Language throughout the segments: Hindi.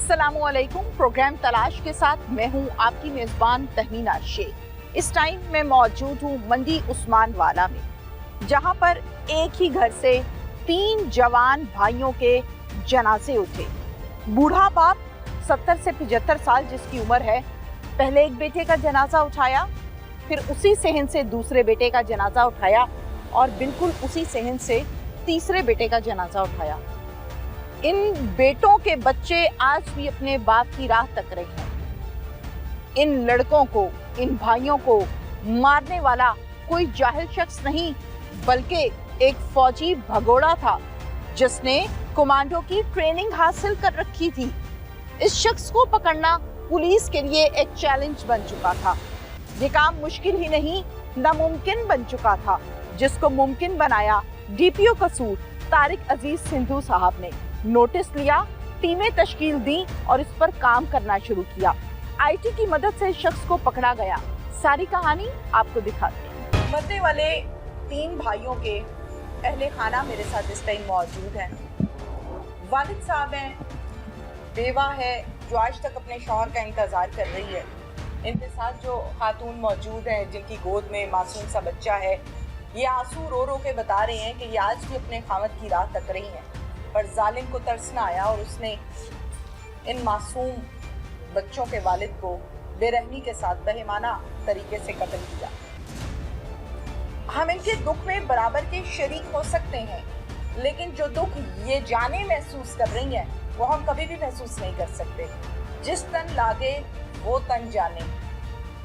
अस्सलामुअलैकुम। प्रोग्राम तलाश के साथ मैं हूं आपकी मेजबान तहमीना शेख। इस टाइम मैं मौजूद हूं मंडी उस्मानवाला में, जहां पर एक ही घर से 3 जवान भाइयों के जनाजे उठे। बूढ़ा बाप 70 से 75 साल जिसकी उम्र है, पहले एक बेटे का जनाजा उठाया, फिर उसी सहन से दूसरे बेटे का जनाजा उठाया और बिल्कुल उसी सहन से तीसरे बेटे का जनाजा उठाया। इन बेटों के बच्चे आज भी अपने बाप की राह तक रहे हैं। इन लड़कों को, इन भाइयों को मारने वाला कोई जाहिल शख्स नहीं, बल्कि एक फौजी भगोड़ा था जिसने कमांडो की ट्रेनिंग हासिल कर रखी थी। इस शख्स को पकड़ना पुलिस के लिए एक चैलेंज बन चुका था। ये काम मुश्किल ही नहीं, नामुमकिन बन चुका था, जिसको मुमकिन बनाया डीपीओ कसूर तारिक अजीज सिंधु साहब ने। नोटिस लिया, टीमें तश्कील दी और इस पर काम करना शुरू किया। आईटी की मदद से शख्स को पकड़ा गया। सारी कहानी आपको दिखाते हैं। मरने वाले 3 भाइयों के अहले खाना मेरे साथ इस टाइम मौजूद हैं। वालिद साहब हैं, बेवा है जो आज तक अपने शौहर का इंतज़ार कर रही है। इनके साथ जो खातून मौजूद हैं जिनकी गोद में मासूम सा बच्चा है, ये आंसू रो रो के बता रहे हैं कि ये आज भी अपने खामद की राह तक रही हैं, पर जालिम को तरस ना आया और उसने इन मासूम बच्चों के वालिद को बेरहमी के साथ बेईमाना तरीके से कत्ल किया। हम इनके दुख में बराबर के शरीक हो सकते हैं, लेकिन जो दुख ये जाने महसूस कर रही हैं वो हम कभी भी महसूस नहीं कर सकते। जिस तन लागे वो तन जाने।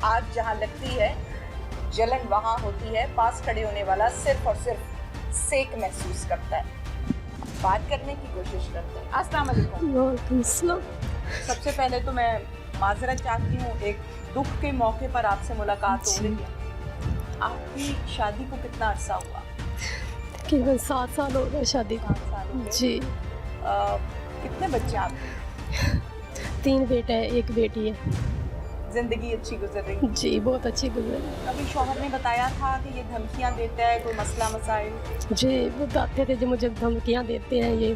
आग जहाँ लगती है जलन वहाँ होती है। पास खड़े होने वाला सिर्फ और सिर्फ सेक महसूस करता है। बात करने की कोशिश करते हैं। अस्सलाम वालेकुम। सबसे पहले तो मैं माजरत चाहती हूँ, एक दुख के मौके पर आपसे मुलाकात हो रही है। आपकी शादी को कितना अरसा हुआ? तकरीबन 7 साल हो गए शादी को। 7 साल हो गए। जी। कितने बच्चे आपके? 3 बेटे हैं, 1 बेटी है। जिंदगी अच्छी गुजर रही है? जी, बहुत अच्छी गुजर रही है। अभी शौहर ने बताया था कि ये धमकियाँ देता है, कोई मसला मसाइल? जी, बताते थे जो मुझे धमकियाँ देते हैं ये,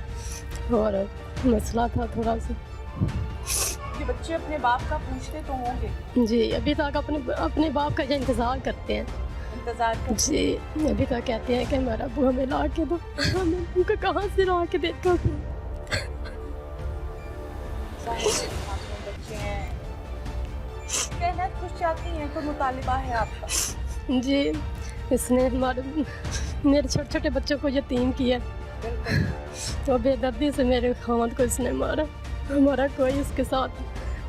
और मसला था थोड़ा सा। ये बच्चे अपने बाप का पूछते तो होंगे? जी, अभी तक अपने बाप का इंतज़ार करते हैं। इंतजार कर? जी, अभी तक कहते हैं कि हमारा अबू हमें ला के दो। हमें उनको कहाँ से ला के देता था। बच्चे हैं, कहना कुछ चाहती हैं, कोई मुतालिबा है आपका? जी, इसने मेरे छोटे छोटे बच्चों को यतीम किया, तो बेदर्दी से मेरे खामद को इसने मारा। हमारा कोई इसके साथ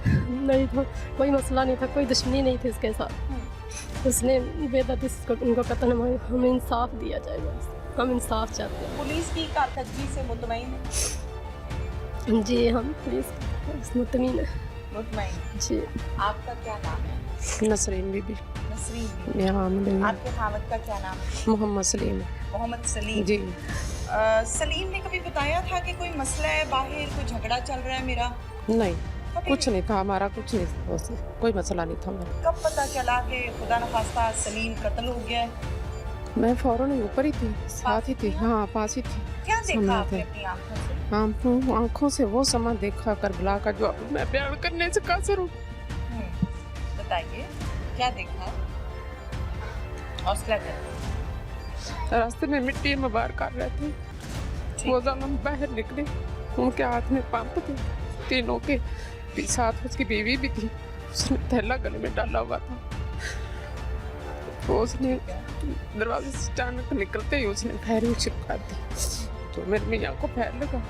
नहीं था, कोई मसला नहीं था, कोई दुश्मनी नहीं थी इसके साथ। उसने बेदर्दी से उनको कत्ल, हमें इंसाफ दिया जाए, बस हम इंसाफ चाहते हैं। पुलिस की कारकर्दगी से मुतमईन हैं? जी, हम पुलिस मुतमईन हैं। मुतमईन? जी। आपका क्या नाम है? नसरीन बीबी। नसरीन बीबी। आपके खामद का क्या नाम है? मोहम्मद सलीम। मोहम्मद सलीम। जी। सलीम ने कभी बताया था कि कोई मसला है बाहर, कोई झगड़ा चल रहा है मेरा? नहीं, कुछ नहीं था हमारा, कुछ नहीं, कोई मसला नहीं था हमारा। कब पता चला कि खुदा न खास्ता सलीम कत्ल हो गया है? मैं फौरन ऊपर ही थी, साथ ही थी। हाँ, पास ही थी। क्या देखा आपने अपनी आंखों से? हाँ, आंखों से वो समा देखा करबला का जो अब मैं बयान करने से कासर हूँ। बताइए क्या देखा? हौसला कर। रास्ते में मिट्टी में बाहर कर रहे थे, वो जालिम बाहर निकले, उनके हाथ में पंप थे, तीनों के साथ उसकी बीवी भी थी। उसने थैला गले में डाला हुआ था। तो उसने दरवाजे से अचानक निकलते ही उसने फायरिंग छिपका दी, तो मेरे मियाँ को फायर लगा,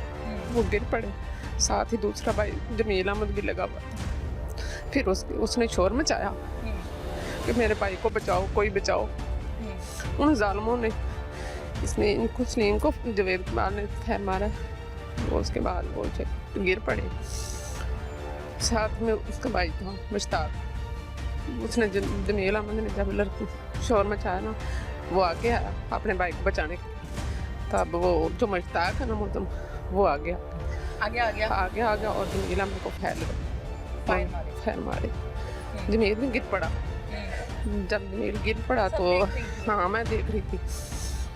वो गिर पड़े। साथ ही दूसरा भाई जमील अहमद भी लगा हुआ था। फिर उसने शोर मचाया कि मेरे भाई को बचाओ, कोई बचाओ। उन जालिमों ने इसने सलीम को जवेद कुमार ने फायर मारा, वो उसके बाद वो गिर पड़े। साथ में उसका भाई था मुश्ताक, उसने जमील अहमद ने जब लड़की शोर मचाया ना, वो आगे आया अपने भाई को बचाने। तब वो जो मुश्ताक है ना मुदम, वो आ गया और जमील अहमद को फायर मारे। जमील में गिर पड़ा। जब जमील गिर पड़ा तो हाँ, मैं देख रही थी।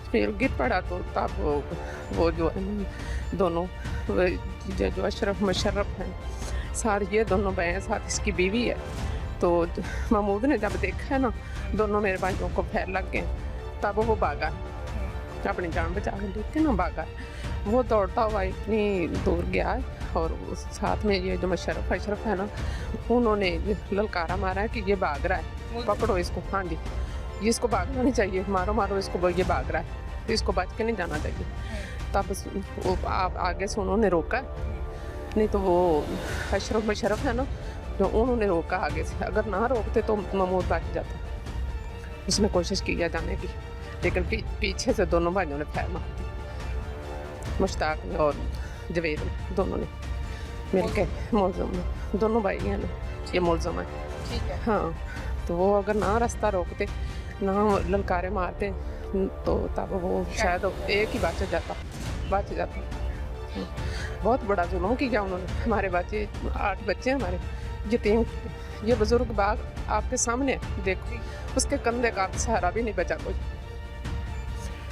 जमील गिर पड़ा तो तब वो जो दोनों जो अशरफ मुशर्रफ हैं, साथ ये दोनों भाई साथ इसकी बीवी है। तो महमूद ने जब देखा ना दोनों मेरे भाइयों को पैर लग गए, तब वो भागा, अपनी जान बचा के लेके ना भागा। वो दौड़ता हुआ इतनी दूर गया है, और उस साथ में ये जो अशरफ है ना, उन्होंने ललकारा मारा है कि ये भाग रहा है, पकड़ो इसको। हाँ जी, ये इसको भागना नहीं चाहिए, मारो मारो इसको, ये भाग रहा है, तो इसको बच के नहीं जाना चाहिए। तब वो आप आगे से उन्होंने रोका, नहीं तो वो अशरफ है ना, जो उन्होंने रोका आगे से, अगर ना रोकते तो महमूद बच जाता। उसने कोशिश किया जाने की, लेकिन पीछे से दोनों भाइयों ने फैर मार दी, मुश्ताक ने और जवेद ने, दोनों ने मिल के मुलजम, दोनों भाई हैं ना, ये मुलजम है। ठीक है। हाँ, तो वो अगर ना रास्ता रोकते, ना ललकारे मारते, तो तब वो शायद एक ही बच जाता। बहुत बड़ा जुल्म किया उन्होंने। हमारे बच्चे 8 बच्चे हैं हमारे, यतीम। ये बुजुर्ग बाग आपके सामने है, देखो, उसके कंधे का सहारा भी नहीं बचा कोई।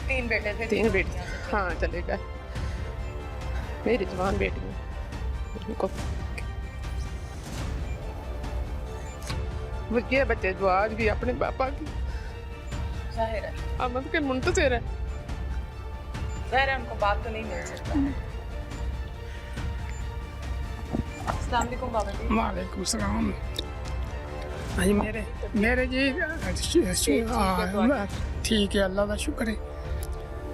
3 बेटे थे? 3 बेटी, हाँ, चले गए। मेरी जवान बेटी है, उनको वो ये बच्चे जो आज भी अपने पापा की जाहिर है, आमद के मुंतज़िर है। जाहिर है उनको बात तो नहीं मिल सकता है। अस्सलाम वालेकुम बाबा जी। वालेकुम सलाम। हाँ जी, मेरे जी ठीक है, अल्लाह का शुक्र है।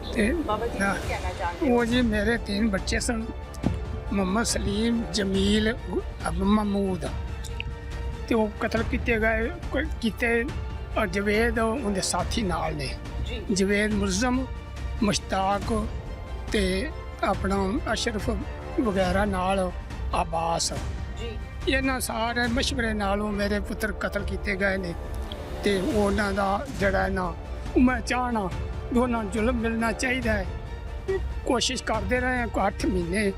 ते बाबा जी हाँ, क्या कहना चाहते हो? वो जी मेरे 3 बच्चे सन, मोहम्मद सलीम, जमील, महमूद। ते वो कतल किए गए और जवेद उनके साथी नाल ने, जी जवेद मुलजम, मुश्ताक ते अपना अशरफ वगैरह नाल आबास। जी ਇਹਨਾਂ ਸਾਰੇ ਮਸ਼ਵਰੇ ਨਾਲੋਂ ਮੇਰੇ ਪੁੱਤਰ ਕਤਲ ਕੀਤੇ ਗਏ ਨੇ ਤੇ ਉਹਨਾਂ ਦਾ ਜਿਹੜਾ ਨਾ ਮੈਂ ਚਾਹਣਾ ਦੋਨਾਂ ਨੂੰ ਜ਼ੁਲਮ ਮਿਲਣਾ ਚਾਹੀਦਾ ਹੈ। ਕੋਸ਼ਿਸ਼ ਕਰਦੇ ਰਹੇ 8 ਮਹੀਨੇ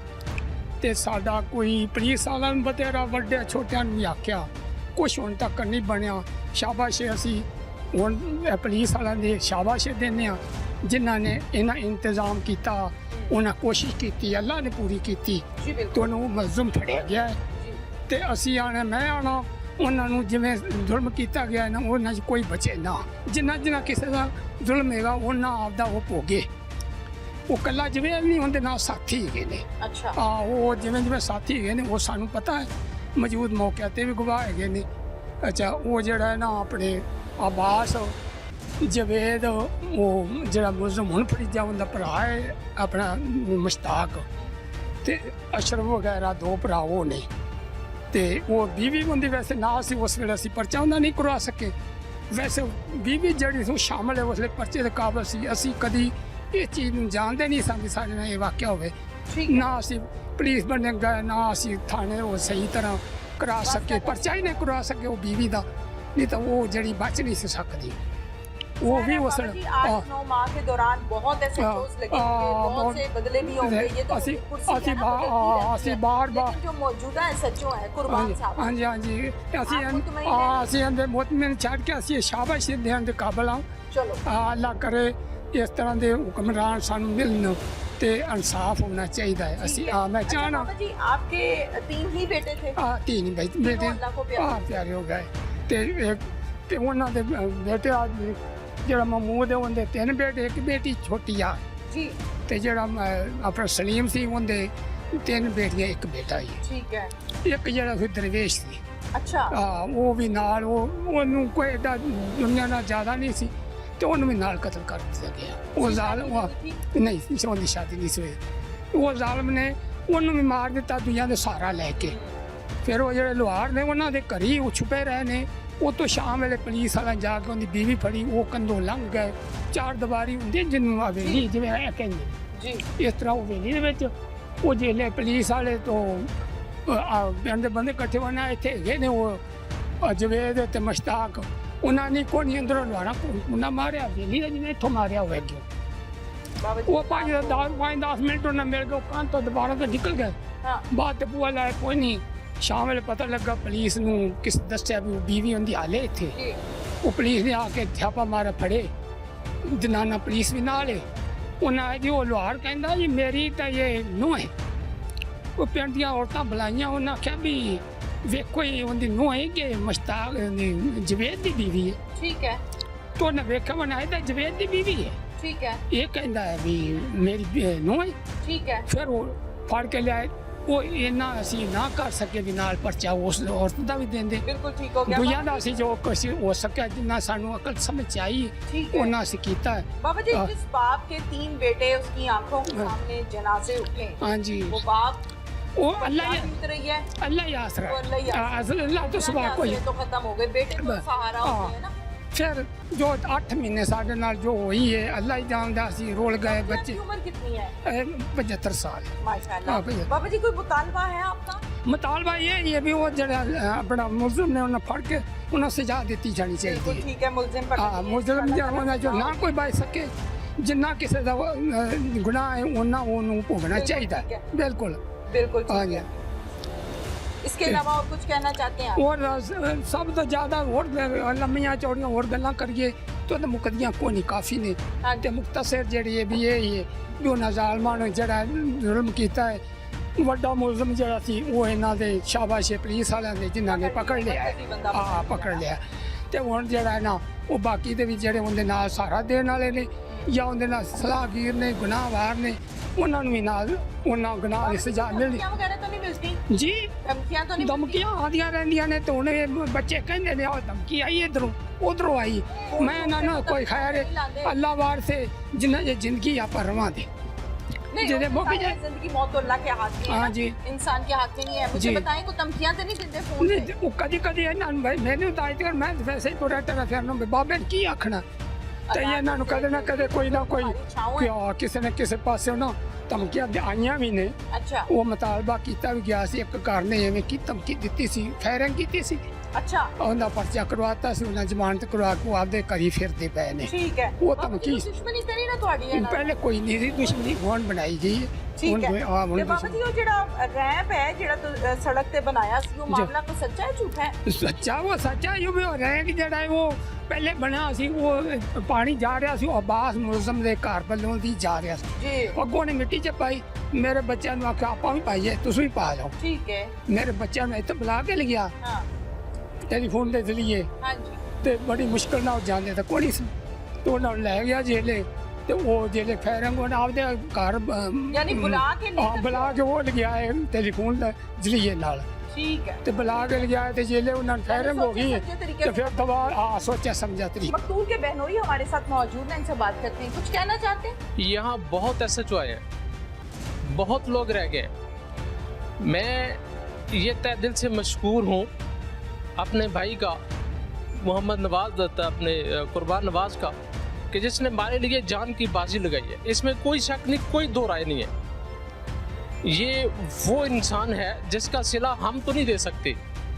ਤੇ ਸਾਡਾ ਕੋਈ ਪੁਲਿਸ ਵਾਲਿਆਂ ਨੂੰ ਬਤੇਰਾ ਵੱਡੇ ਛੋਟਿਆਂ ਨੂੰ ਵੀ ਆਖਿਆ, ਕੁਛ ਹੁਣ ਤੱਕ ਨਹੀਂ ਬਣਿਆ। ਸ਼ਾਬਾਸ਼ ਅਸੀਂ ਹੁਣ ਪੁਲਿਸ ਵਾਲਿਆਂ ਦੇ ਸ਼ਾਬਾਸ਼ ਦਿੰਦੇ ਹਾਂ ਜਿਨ੍ਹਾਂ ਨੇ ਇਹਨਾਂ ਇੰਤਜ਼ਾਮ ਕੀਤਾ, ਉਹਨਾਂ ਕੋਸ਼ਿਸ਼ ਕੀਤੀ, ਅੱਲਾ ਨੇ ਪੂਰੀ ਕੀਤੀ। ਜੀ ਬਿल्कुल। ਤੁਹਾਨੂੰ ਮਜ਼ਲੂਮ ਫੜਿਆ ਗਿਆ ਹੈ ਤੇ ਅਸੀਂ ਆਣਾ, ਮੈਂ ਆਣਾ, ਉਹਨਾਂ ਨੂੰ ਜਿਵੇਂ ਜ਼ੁਲਮ ਕੀਤਾ ਗਿਆ ਨਾ ਉਹਨਾਂ 'ਚ ਕੋਈ ਬਚੇ ਨਾ। ਜਿੰਨਾ ਕਿਸੇ ਦਾ ਜ਼ੁਲਮ ਹੈਗਾ ਉਹਨਾਂ ਆਪਦਾ ਉਹ ਭੋਗੇ। ਉਹ ਕੱਲਾ ਜਿਵੇਂ ਨਹੀਂ ਹੁੰਦੇ ਨਾ, ਸਾਥੀ ਹੈਗੇ ਨੇ। अच्छा ਉਹ ਜਿਵੇਂ ਸਾਥੀ ਹੈਗੇ ਨੇ ਉਹ ਸਾਨੂੰ ਪਤਾ ਹੈ, ਮੌਜੂਦ ਮੌਕੇ ਤੇ ਵੀ ਗਵਾਹ ਹੈਗੇ ਨੇ। ਅੱਛਾ, ਉਹ ਜਿਹੜਾ ਨਾ ਆਪਣੇ ਆਬਾਸ, ਜਵੇਦ, ਉਹ ਜਿਹੜਾ ਮੁਲਜ਼ਮ ਹੁਣ ਫੜੀ ਜਾ ਉਹਦਾ ਭਰਾ ਹੈ ਆਪਣਾ ਮੁਸ਼ਤਾਕ, ਤੇ ਅਸ਼ਰਫ ਵਗੈਰਾ 2 ਭਰਾ ਉਹ ਨੇ। ਤੇ ਉਹ बीवी ਹੁੰਦੀ ਵੈਸੇ ਨਾ ਸੀ ਉਸ ਵੇਲੇ, ਅਸੀਂ ਪਰਚਾ ਉਹਨਾਂ ਨਹੀਂ ਕਰਵਾ ਸਕੇ। ਵੈਸੇ बीवी ਜਿਹੜੀ ਸੀ ਸ਼ਾਮਲ ਹੈ ਉਸ ਵੇਲੇ ਪਰਚੇ ਦੇ ਕਾਬਲ ਸੀ। ਅਸੀਂ ਕਦੀ ਇਹ ਚੀਜ਼ ਨੂੰ ਜਾਣਦੇ ਨਹੀਂ ਸਾਂ ਕਿ ਸਾਡੇ ਨਾਲ ਇਹ ਵਾਕਿਆ ਹੋਵੇ। ਨਾ ਅਸੀਂ ਪੁਲਿਸ ਬਣੇ ਗਏ, ਨਾ ਅਸੀਂ ਥਾਣੇ ਉਹ ਸਹੀ ਤਰ੍ਹਾਂ ਕਰਾ ਸਕੇ, ਪਰਚਾ ਹੀ ਨਹੀਂ ਕਰਵਾ ਸਕੇ ਉਹ बीवी ਦਾ, ਨਹੀਂ ਤਾਂ ਉਹ ਜਿਹੜੀ ਬਚ ਨਹੀਂ ਸੀ ਸਕਦੀ। वो भी वो सर 8-9 माह के दौरान बहुत ऐसे डोज लगे होंगे, बहुत से बदले भी होंगे। ये तो ਅਸੀਂ कुर्सी ਅਸੀਂ है ना, बदलती रहती है। ਬਾਰ लेकिन जो मौजूदा है सच्चो है कुर्बान साहब। ਹਾਂਜੀ ਹਾਂਜੀ ਅਸੀਂ आप मुतमईन हैं? ਅਸੀਂ ਅੰਦਰ ਮੁਤਮਿਨ ਛੱਡ ਕੇ ਅਸੀਂ ਸ਼ਾਬਾਸ਼ ਦੇਣ ਦੇ ਕਾਬਲ ਹਾਂ। चलो ਅੱਲਾ ਕਰੇ ਇਸ ਤਰ੍ਹਾਂ ਦੇ ਹੁਕਮਰਾਨ ਸਾਨੂੰ ਮਿਲਣ ਤੇ ਇਨਸਾਫ ਹੋਣਾ ਚਾਹੀਦਾ ਹੈ। ਅਸੀਂ ਮੈਂ अच्छा, ਚਾਹਣਾ बाबा जी आपके 3 ही बेटे थे? 3 ਬੇਟੇ अल्लाह को प्यारे। ਪਿਆਰੇ ਹੋ ਗਏ ਤੇ ਉਹਨਾਂ ਦੇ ਬੇਟੇ ਆ ਜਿਹੜਾ ਮਹਿਮੂਦ ਹੈ ਉਹਦੇ 3 ਬੇਟੇ, 1 ਬੇਟੀ ਛੋਟੀ ਆ। जी ਤੇ ਜਿਹੜਾ ਆਪਣਾ ਸਲੀਮ ਸੀ ਉਹਦੇ 3 ਬੇਟੀਆਂ 1 ਬੇਟਾ ਹੀ। ठीक है। ਇੱਕ ਜਿਹੜਾ ਫਿਰ ਦਰਵੇਸ਼ ਸੀ, अच्छा ਉਹ ਵੀ ਨਾਲ, ਉਹਨੂੰ ਕੋਈ ਏਡਾ ਦੁਨੀਆ ਨਾਲ ਜ਼ਿਆਦਾ ਨਹੀਂ ਸੀ ਤੇ ਉਹਨੂੰ ਵੀ ਨਾਲ ਕਤਲ ਕਰ ਦਿੱਤਾ ਗਿਆ। ਉਹ ਜ਼ਾਲਮ ਨਹੀਂ ਸੀ, ਉਹਦੀ ਸ਼ਾਦੀ ਨਹੀਂ ਸੀ ਹੋਈ। ਉਹ ਜ਼ਾਲਮ ਨੇ ਉਹਨੂੰ ਵੀ ਮਾਰ ਦਿੱਤਾ ਦੁਨੀਆ ਦੇ ਸਹਾਰਾ ਲੈ ਕੇ। ਫਿਰ ਉਹ ਜਿਹੜੇ ਲੋਹਾਰ ਨੇ ਉਹਨਾਂ ਦੇ ਘਰ ਹੀ ਉਹ ਛੁਪੇ ਰਹੇ ਨੇ। ਉਹ ਤੋਂ ਸ਼ਾਮ ਵੇਲੇ ਪੁਲਿਸ ਵਾਲਾ ਜਾ ਕੇ ਉਹਦੀ बीवी ਫੜੀ, ਉਹ ਕੰਧੋਂ ਲੰਘ ਗਏ। 4 ਦੀਵਾਰੀ ਹੁੰਦੀ ਜਿਹਨੂੰ ਹਵੇਲੀ ਜਿਵੇਂ ਇਹ ਕਹਿੰਦੇ जी ਇਸ ਤਰ੍ਹਾਂ ਉਹ ਹਵੇਲੀ ਦੇ ਵਿੱਚ ਉਹ ਜਿਹੜੇ ਪੁਲਿਸ ਵਾਲੇ ਤੋਂ ਪਿੰਡ ਦੇ ਬੰਦੇ ਇਕੱਠੇ ਹੋਣਾ ਇੱਥੇ ਹੈਗੇ ਨੇ, ਉਹ ਜਵੇਦ ਤੇ ਮੁਸ਼ਤਾਕ, ਉਹਨਾਂ ਨੇ ਕੋਈ ਅੰਦਰੋਂ ਲਵਾਣਾ ਉਹਨਾਂ ਮਾਰਿਆ ਹਵੇਲੀ ਦਾ ਜਿਵੇਂ ਇੱਥੋਂ ਮਾਰਿਆ ਹੋਇਆ ਅੱਗੇ। बाबा जी ਉਹ 5-10 ਮਿੰਟ ਉਹਨਾਂ ਮਿਲ ਗਏ, ਉਹ ਕੰਨ ਤੋਂ ਦੁਬਾਰਾ ਤੋਂ ਨਿਕਲ ਗਏ। हाँ ਬਾਅਦ ਤੇ ਪੂਆ ਲਾਇਆ ਕੋਈ ਨਹੀਂ। ਸ਼ਾਮ ਵੇਲੇ ਪਤਾ ਲੱਗਾ ਪੁਲਿਸ ਨੂੰ, ਕਿਸ ਦੱਸਿਆ ਵੀ ਉਹ बीवी ਹੁੰਦੀ ਹਾਲੇ ਇੱਥੇ। जी ਉਹ ਪੁਲਿਸ ਨੇ ਆ ਕੇ ਛਾਪਾ ਮਾਰਿਆ, ਫੜੇ। ਜਨਾਨਾ ਪੁਲਿਸ ਵੀ ਨਾਲ ਹੈ। ਉਹਨਾਂ ਜੀ ਉਹ ਲੋਹਾਰ ਕਹਿੰਦਾ ਜੀ ਮੇਰੀ ਤਾਂ ਇਹ ਨੂੰਹ ਹੈ। ਉਹ ਪਿੰਡ ਦੀਆਂ ਔਰਤਾਂ ਬੁਲਾਈਆਂ, ਉਹਨਾਂ ਆਖਿਆ ਵੀ ਵੇਖੋ ਇਹ ਉਹਦੀ ਨੂੰਹ ਹੈ ਕਿ ਮੁਸ਼ਤਾਕ ਜਵੇਦ ਦੀ ਬੀਵੀ ਹੈ। ठीक है, तो ਉਹਨੇ ਵੇਖਿਆ ਬਣਾਇਆ ਤਾਂ ਜਵੇਦ ਦੀ ਬੀਵੀ ਹੈ। ठीक है, ਇਹ ਕਹਿੰਦਾ ਹੈ ਵੀ ਮੇਰੀ ਨੂੰਹ ਹੈ। ठीक है। ਫਿਰ ਉਹ ਫੜ ਕੇ ਲਿਆਏ। ਉਹ ਇਹਨਾਂ ਅਸੀਂ ਨਾ ਕਰ ਸਕੇ ਵੀ ਨਾਲ ਪਰਚਾ ਉਸ ਔਰਤ ਦਾ ਵੀ ਦਿੰਦੇ। बिल्कुल ठीक हो गया। ਦੁਨੀਆ ਦਾ ਅਸੀਂ ਜੋ ਕੁਛ ਹੋ ਸਕਿਆ ਜਿੰਨਾ ਸਾਨੂੰ ਅਕਲ ਸਮਝ ਆਈ ठीक है। ਉਹਨਾਂ ਅਸੀਂ ਕੀਤਾ ਹੈ। बाबा जी, हाँ। जिस बाप के 3 बेटे उसकी आंखों के हाँ। सामने जनाजे उठे, ਹਾਂਜੀ वो बाप ਉਹ ਅੱਲਾ क्या ਹੀ बीत रही है? ਅੱਲਾ ਹੀ ਆਸਰਾ वो अल्लाह ही आसरा। ਹੈ। ਅੱਲਾ ਤੋਂ ਸਿਵਾ ਕੋਈ आसरे तो खत्म हो गए, बेटे तो बस। सहारा हाँ। होते हैं ना। ਫਿਰ ਜੋ 8 ਮਹੀਨੇ ਸਾਡੇ ਨਾਲ ਜੋ ਹੋਈ ਹੈ ਅੱਲਾ ਹੀ ਜਾਣਦਾ। ਅਸੀਂ ਰੋਲ ਗਏ ਬੱਚੇ। आपकी उम्र कितनी है? 75 साल। माशाल्लाह। हाँ, भैया। बाबा जी, कोई मुतालबा है आपका? मुतालबा ये है भी वो जरा अपना मुलजिम ने उन्हें फड़ के उन्हें सजा दी जानी बिल्कुल चाहिए। ठीक है, मुलजिम पर हाँ, मुलजिम जो ना कोई बच सके, जिन्ना किसी का गुनाह है उन्ना उन्होंने भोगना बिल्कुल चाहिए। ठीक है। बिल्कुल बिल्कुल हाँ ठीक जी। है। इसके अलावा और कुछ कहना चाहते हैं आप? और सब तो ज्यादा और लम्बियां चौड़ियां और गल्लां करिए तो मुकदियां कोई नहीं, काफ़ी ने। हाँ ते मुख्तसर जड़ी है भी ये ही है भी उन्हें जालमां ने जड़ा जुल्म किया है। ਵੱਡਾ ਮੁਲਜ਼ਮ ਜਿਹੜਾ ਸੀ ਉਹ ਇਹਨਾਂ ਦੇ ਸ਼ਾਬਾਸ਼ ਪੁਲਿਸ ਵਾਲਿਆਂ ਦੇ ਜਿਨ੍ਹਾਂ ਨੇ ਪਕੜ ਲਿਆ ਆ ਪਕੜ ਲਿਆ। ਤੇ ਹੁਣ ਜਿਹੜਾ ਹੈ ਨਾ ਉਹ ਬਾਕੀ ਦੇ ਵੀ ਜਿਹੜੇ ਉਹਦੇ ਨਾਲ ਸਹਾਰਾ ਦੇਣ ਵਾਲੇ ਨੇ ਜਾਂ ਉਹਦੇ ਨਾਲ ਸਲਾਹਗੀਰ ਨੇ, ਗੁਨਾਹਵਾਰ ਨੇ, ਉਹਨਾਂ ਨੂੰ ਵੀ ਨਾਲ ਉਹਨਾਂ ਗੁਨਾਹ ਦੀ ਸਜ਼ਾ ਮਿਲਦੀ। धमकियां वगैरह तो नहीं मिलती? ਜੀ धमकियां तो नहीं मिलती? ਧਮਕੀਆਂ ਆਉਂਦੀਆਂ ਰਹਿੰਦੀਆਂ ਨੇ ਤੇ ਹੁਣ ਇਹ ਬੱਚੇ ਕਹਿੰਦੇ ਨੇ ਉਹ ਧਮਕੀ ਆਈ ਇਧਰੋਂ ਉਧਰੋਂ ਆਈ। ਮੈਂ ਇਹਨਾਂ ਨੂੰ ਕੋਈ ਖੈਰ ਅੱਲਾ ਵਾਰ ਸੇ ਜਿੰਨਾ ਜੇ ਜ਼ਿੰਦਗੀ ਆਪਾਂ ਰਵਾਂਦੇ। नहीं, जिन्हें वो मौके इंसान है, जिंदगी मौत तो अल्लाह के हाथ में है हाँ ना। जी। इंसान के हाथ में नहीं है। मुझे जी। बताएं, को धमकियां तो नहीं देते फोन पे? ਉਹ ਕਦੀ ਕਦੀ ਇਹਨਾਂ ਨੂੰ ਮੈਨੂੰ ਤਾਂ ਅੱਜ ਮੈਂ ਵੈਸੇ ਹੀ ਤੁਰਿਆ ਟਰਾ ਫਿਰਨਾ ਵੀ ਬਾਬੇ ਨੇ ਕੀ ਆਖਣਾ ਤੇ ਇਹਨਾਂ ਨੂੰ ਕਦੇ ਨਾ ਕਦੇ ਕੋਈ ਨਾ ਕੋਈ ਕਿਸੇ ਨਾ ਕਿਸੇ ਪਾਸੇ ਨਾ ਧਮਕੀਆਂ ਆਈਆਂ ਵੀ ਨੇ। अच्छा ਉਹ ਮੁਤਾਲਬਾ ਕੀਤਾ ਵੀ ਗਿਆ ਸੀ। ਇੱਕ ਘਰ ਨੇ ਐਵੇਂ ਕੀ ਧਮਕੀ ਦਿੱਤੀ ਸੀ, ਫਾਇਰਿੰਗ ਕੀਤੀ ਸੀ, अच्छा ਉਹਦਾ ਪਰਚਾ ਕਰਵਾਤਾ ਸੀ, ਉਹਨਾਂ ਜ਼ਮਾਨਤ ਕਰਵਾ ਕੇ ਆਪਦੇ ਘਰੀ ਫਿਰਦੇ ਪਏ ਨੇ। ठीक है। वो बाबा धमकी- जी, दुश्मनी तो नहीं ना ਤੁਹਾਡੀ है ना? ਪਹਿਲੇ ਕੋਈ ਨਹੀਂ ਸੀ ਦੁਸ਼ਮਣੀ, ਹੁਣ ਬਣਾਈ ਗਈ ਹੈ। ठीक है। ਹੁਣ ਆ ਤੇ ਬਾਬਾ ਜੀ, ਉਹ ਜਿਹੜਾ ਰੈਂਪ ਹੈ ਜਿਹੜਾ ਸੜਕ ਤੇ ਬਣਾਇਆ ਸੀ, ਉਹ जी। ਮਾਮਲਾ ਕੋ ਸੱਚਾ ਹੈ ਝੂਠਾ ਹੈ? ਸੱਚਾ ਉਹ ਸੱਚਾ ਹੀ ਵੀ ਹੋ ਰਿਹਾ ਕਿ ਜਿਹੜਾ ਉਹ ਪਹਿਲੇ ਬਣਿਆ ਸੀ ਉਹ ਪਾਣੀ ਜਾ ਰਿਹਾ ਸੀ, ਉਹ ਅਬਾਸ ਮੁਲਜ਼ਮ ਦੇ ਘਰ ਵੱਲੋਂ ਦੀ ਜਾ ਰਿਹਾ ਸੀ। ਜੀ ਅੱਗੋਂ ਨੇ ਮਿੱਟੀ ਚ ਪਾਈ। ਮੇਰੇ ਬੱਚਿਆਂ ਨੂੰ ਆਖਿਆ ਆਪਾਂ ਵੀ ਪਾਈਏ, ਤੁਸੀਂ ਵੀ ਪਾ ਜਾਓ। ਠੀਕ ਹੈ। ਮੇਰੇ ਬੱਚਿਆਂ ਨੂੰ ਇੱਥੇ ਬੁਲਾ ਕੇ ਲਿਆ ਹਾਂ ਟੈਲੀਫੋਨ ਦੇ ਜ਼ਰੀਏ ਹਾਂਜੀ ਤੇ ਬੜੀ ਮੁਸ਼ਕਲ ਨਾਲ ਜਾਂਦੇ ਤਾਂ ਕੋਈ ਨਹੀਂ ਸੀ ਤੇ ਉਹਨਾਂ ਨੂੰ ਲੈ ਗਿਆ ਜੇਲੇ। ਤੇ ਉਹ ਜੇਲੇ ਫੈਰਿੰਗ ਉਹਨਾਂ ਆਪਦੇ ਘਰ ਯਾਨੀ ਬੁਲਾ ਕੇ ਨਹੀਂ ਹਾਂ ਬੁਲਾ ਕੇ ਉਹ ਲਿਆ ਹੈ ਟੈਲੀਫੋਨ ਦੇ ਜ਼ਰੀਏ ਨਾਲ ਠੀਕ ਹੈ। ਤੇ ਬੁਲਾ ਕੇ ਲਿਆ ਤੇ ਜੇਲੇ ਉਹਨਾਂ ਨੂੰ ਫੈਰਿੰਗ ਹੋ गई सोचे तरीके तो से। फिर दबा सोचा समझा तरीका। मकतूल के बहनोई हमारे साथ मौजूद हैं, इनसे बात करते हैं। कुछ कहना चाहते हैं? यहाँ बहुत SHO आए हैं, बहुत लोग रह गए। मैं ये तय दिल से मशकूर हूँ अपने भाई का, मोहम्मद नवाज, अपने कुर्बान नवाज का, कि जिसने हमारे लिए जान की बाजी लगाई है। इसमें कोई शक नहीं, कोई दो राय नहीं है। ये वो इंसान है जिसका सिला हम तो नहीं दे सकते,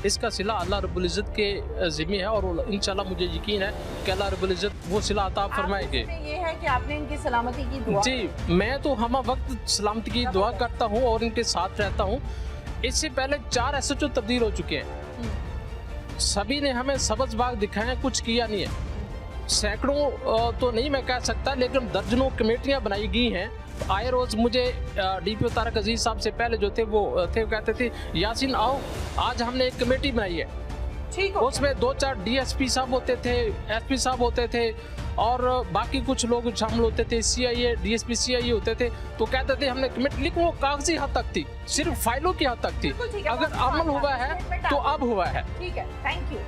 इसका सिला अल्लाह रब्बुल इज़्ज़त के ज़िम्मे है और इंशाल्लाह मुझे यकीन है कि अल्लाह रब्बुल इज़्ज़त वो सिला अता फरमाएंगे। आपसे ये है कि आपने इनकी सलामती की दुआ जी, मैं तो हम वक्त सलामती की दुआ करता हूँ और इनके साथ रहता हूँ। इससे पहले 4 SHO तब्दील हो चुके हैं, सभी ने हमें सब्ज़ बाग दिखाए हैं, कुछ किया नहीं है। सैकड़ों तो नहीं मैं कह सकता, लेकिन दर्जनों कमेटियाँ बनाई गई हैं। आए रोज़ मुझे DPO तारक अजीज साहब से पहले जो थे वो थे, कहते थे यासीन आओ, आज हमने एक कमेटी बनाई है। ठीक हो उसमें 2-4 DSP साहब होते थे, SP साहब होते थे और बाकी कुछ लोग शामिल होते थे, CIA, DSP CIE होते थे। तो कहते थे हमने कमेटी, लेकिन वो कागजी हद तक थी, सिर्फ फाइलों की हद तक थी। बिल्कुल ठीक है, अगर वो अमल हुआ है तो अब हुआ है। ठीक है, थैंक यू।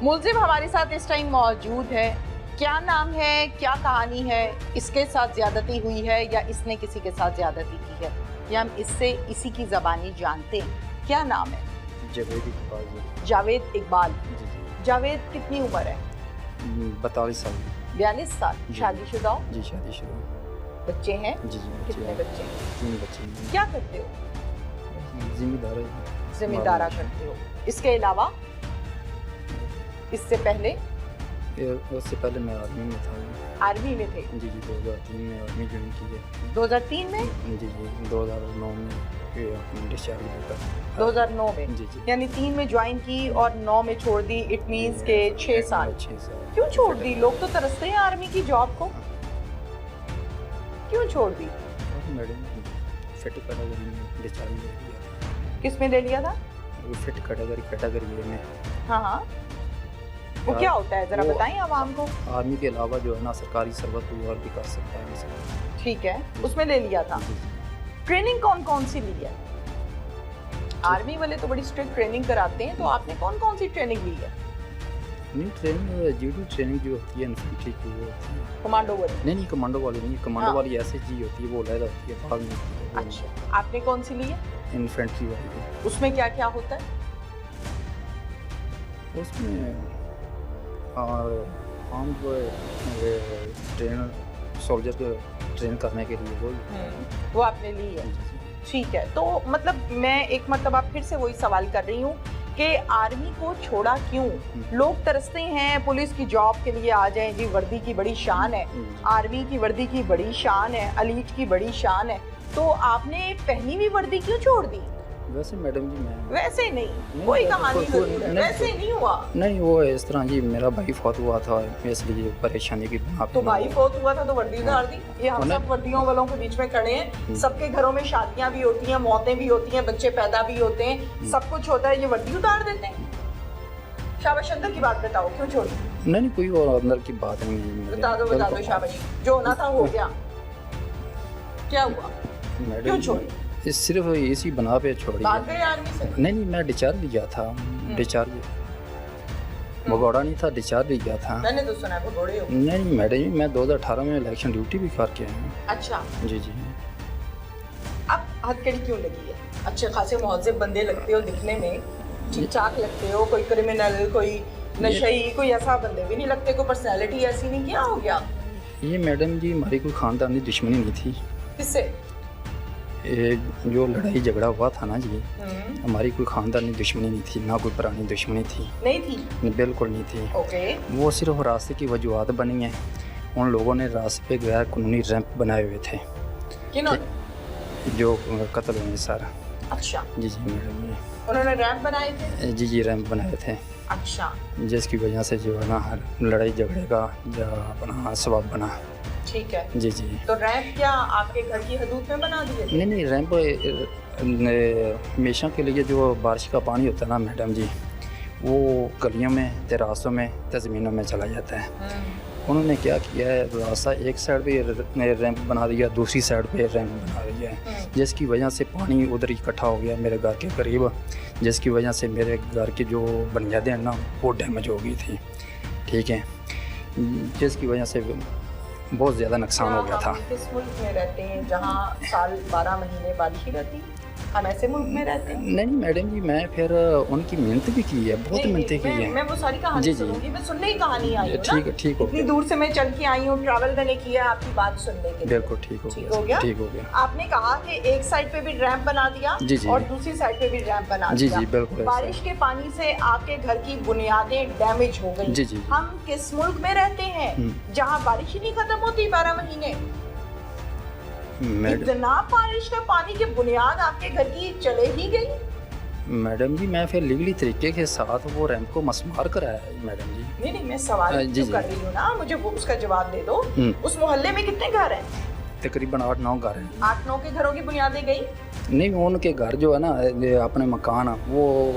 मुलजिम हमारे साथ इस टाइम मौजूद है। क्या नाम है, क्या कहानी है, इसके साथ ज्यादती हुई है या इसने किसी के साथ ज्यादती की है, या हम इससे इसी की जबानी जानते हैं। क्या नाम है? जावेद इकबाल जी। जावेद इकबाल। जी जी। जावेद कितनी उम्र है? 42 साल। 42 साल। जी। शादीशुदा हो? जी शादीशुदा। बच्चे हैं? जी जी कितने हैं। बच्चे? 3 बच्चे हैं। क्या करते हो? जिम्मेदार है। जिम्मेदारा करते हो। इसके अलावा इससे पहले? उससे पहले मैं आर्मी में था। आर्मी में थे? जी जी 2003 में आर्मी ज्वाइन की है। 2003 में? जी जी 2009 में फिर अपनी डिस्चार्ज लेकर 2009 में? जी जी। यानी 3 में ज्वाइन की और 9 में छोड़ दी। इट मींस के 6 साल। 6 साल। क्यों छोड़ दी? लोग तो तरसते हैं आर्मी की जॉब को, क्यों छोड़ दी? मैडम फिट कैटेगरी में डिस्चार्ज ले लिया था। किस में ले लिया था? वो फिट कैटेगरी में। हाँ हाँ, वो क्या होता है जरा वो- बताएं आवाम को। आर्मी के अलावा जो है ना सरकारी सर्विस कोई और भी कर सकता है इसमें। ठीक है, उसमें ले लिया था। जी, जी। ट्रेनिंग कौन कौन सी ली है? आर्मी वाले तो बड़ी स्ट्रिक्ट ट्रेनिंग कराते हैं, तो आपने कौन कौन सी ट्रेनिंग ली है? नहीं ट्रेनिंग जीडी ट्रेनिंग जो होती है इन्फेंट्री की वो होती है। कमांडो वाली? नहीं कमांडो वाली नहीं, कमांडो हाँ। वाली एसएसजी होती है, वो अलग होती है, भाग में होती है। वो अच्छा, आपने कौन सी ली है? इन्फेंट्री वाली। उसमें क्या क्या होता है? उसमें हम जो ट्रेनर सोल्जर को ट्रेन करने के लिए वो आपने ली है। ठीक है, तो मतलब मैं एक मरतबा फिर से वही सवाल कर रही हूँ कि आर्मी को छोड़ा क्यों? लोग तरसते हैं पुलिस की जॉब के लिए आ जाएं जी, वर्दी की बड़ी शान है, आर्मी की वर्दी की बड़ी शान है, एलीट की बड़ी शान है, तो आपने पहनी हुई वर्दी क्यों छोड़ दी? वैसे मैडम जी मैं वैसे नहीं, कोई कहानी नहीं, वैसे नहीं हुआ। नहीं वो इस तरह जी मेरा भाई फौत हुआ था इसलिए परेशानी की बिना पे तो भाई फौत हुआ था तो वर्दी उतार दी। ये हम उन्हें- सब वर्दियों वालों के बीच में खड़े हैं, सबके घरों में शादियां भी होती हैं, मौतें भी होती हैं, बच्चे पैदा भी होते हैं, सब कुछ होता है, ये वर्दी उतार देते हैं। शाबाश, अंदर की बात बताओ, क्यों छोड़ी? नहीं कोई और अंदर की बात नहीं है मेरे। बता दो शाबाश, जो होना था हो गया। क्या हुआ? क्यों मैडम छोड़ी? इस सिर्फ इसी बना पे छोड़ी भाग है। गए आर्मी से? नहीं मैं डिस्चार्ज लिया था, डिस्चार्ज भगौड़ा नहीं था, डिस्चार्ज लिया था। मैंने तो सुना है भगोड़े हो। नहीं मैडम जी मैं 2018 में इलेक्शन ड्यूटी भी करके आया हूँ। अच्छा, जी जी। अब हथकड़ी क्यों लगी है? अच्छे खासे मुहज्जब बंदे लगते हो दिखने में, ठीक ठाक लगते हो, कोई क्रिमिनल, कोई नशई, कोई ऐसा बंदे भी नहीं लगते, कोई पर्सनैलिटी ऐसी नहीं, क्या हो गया? ये मैडम जी हमारी कोई खानदानी दुश्मनी नहीं थी। किससे? ये जो लड़ाई झगड़ा हुआ था ना जी, हमारी कोई खानदानी दुश्मनी नहीं थी, ना कोई पुरानी दुश्मनी थी। नहीं थी? नहीं, बिल्कुल नहीं थी। ओके। वो सिर्फ रास्ते की वजूहत बनी है। उन लोगों ने रास्ते पे गैर कानूनी रैंप बनाए हुए थे किन्होंने? जो कत्ल हुए सर। अच्छा, जी जी मैडम जी। उन्होंने रैंप बनाए थे? जी रैंप बनाए थे, अच्छा, जिसकी वजह से जो है ना लड़ाई झगड़े का जो अपना सबब बना। ठीक है। जी जी। तो रैंप क्या आपके घर की हदूद में बना दिए थे? नहीं रैंप हमेशा के लिए जो बारिश का पानी होता है ना मैडम जी, वो गलियों में रास्तों में ज़मीनों में चला जाता है। उन्होंने क्या किया है, रास्ता एक साइड पे रैंप बना दिया, दूसरी साइड पे रैंप बना दिया है, जिसकी वजह से पानी उधर इकट्ठा हो गया मेरे घर के करीब, जिसकी वजह से मेरे घर की जो बुनियादें ना वो डैमेज हो गई थी। ठीक है, जिसकी वजह से बहुत ज़्यादा नुकसान हो गया था। हम किस मुल्क में रहते हैं जहाँ साल 12 महीने बारिश ही रहती है? हम ऐसे मुल्क में रहते हैं? नहीं मैडम जी मैं फिर उनकी मेहनत भी की है, बहुत नहीं, मेहनत की मैं है। वो सारी कहानी जी, जी। सुनूंगी, मैं सुनने ही कहानी आई हूँ ना। ठीक हो इतनी गया। दूर से मैं चल के आई हूँ, ट्रैवल मैंने किया आपकी बात सुनने के लिए। बिल्कुल ठीक हो गया। ठीक हो गया। आपने कहा कि एक साइड पे भी रैंप बना दिया जी, जी। और दूसरी साइड पे भी रैंप बना जी, दिया। जी, बिल्कुल ऐसा। बारिश के पानी से आपके घर की बुनियादें डैमेज हो गई। जी, जी। हम किस मुल्क में रहते हैं जहाँ बारिश ही नहीं खत्म होती 12 महीने? इतना बारिश का पानी की बुनियाद आपके घर की चले ही गई। मैडम जी मैं फिर लीगली तरीके के साथ वो रैंप को मस्मार कराया है मैडम जी। नहीं मैं सवाल जी, जो जी। कर रही हूँ ना, मुझे वो उसका जवाब दे दो। उस मोहल्ले में कितने घर हैं? तकरीबन 8-9 घर हैं। 8-9 के घरों की बुनियादें गई? नहीं उनके घर जो है ना ये अपने मकान वो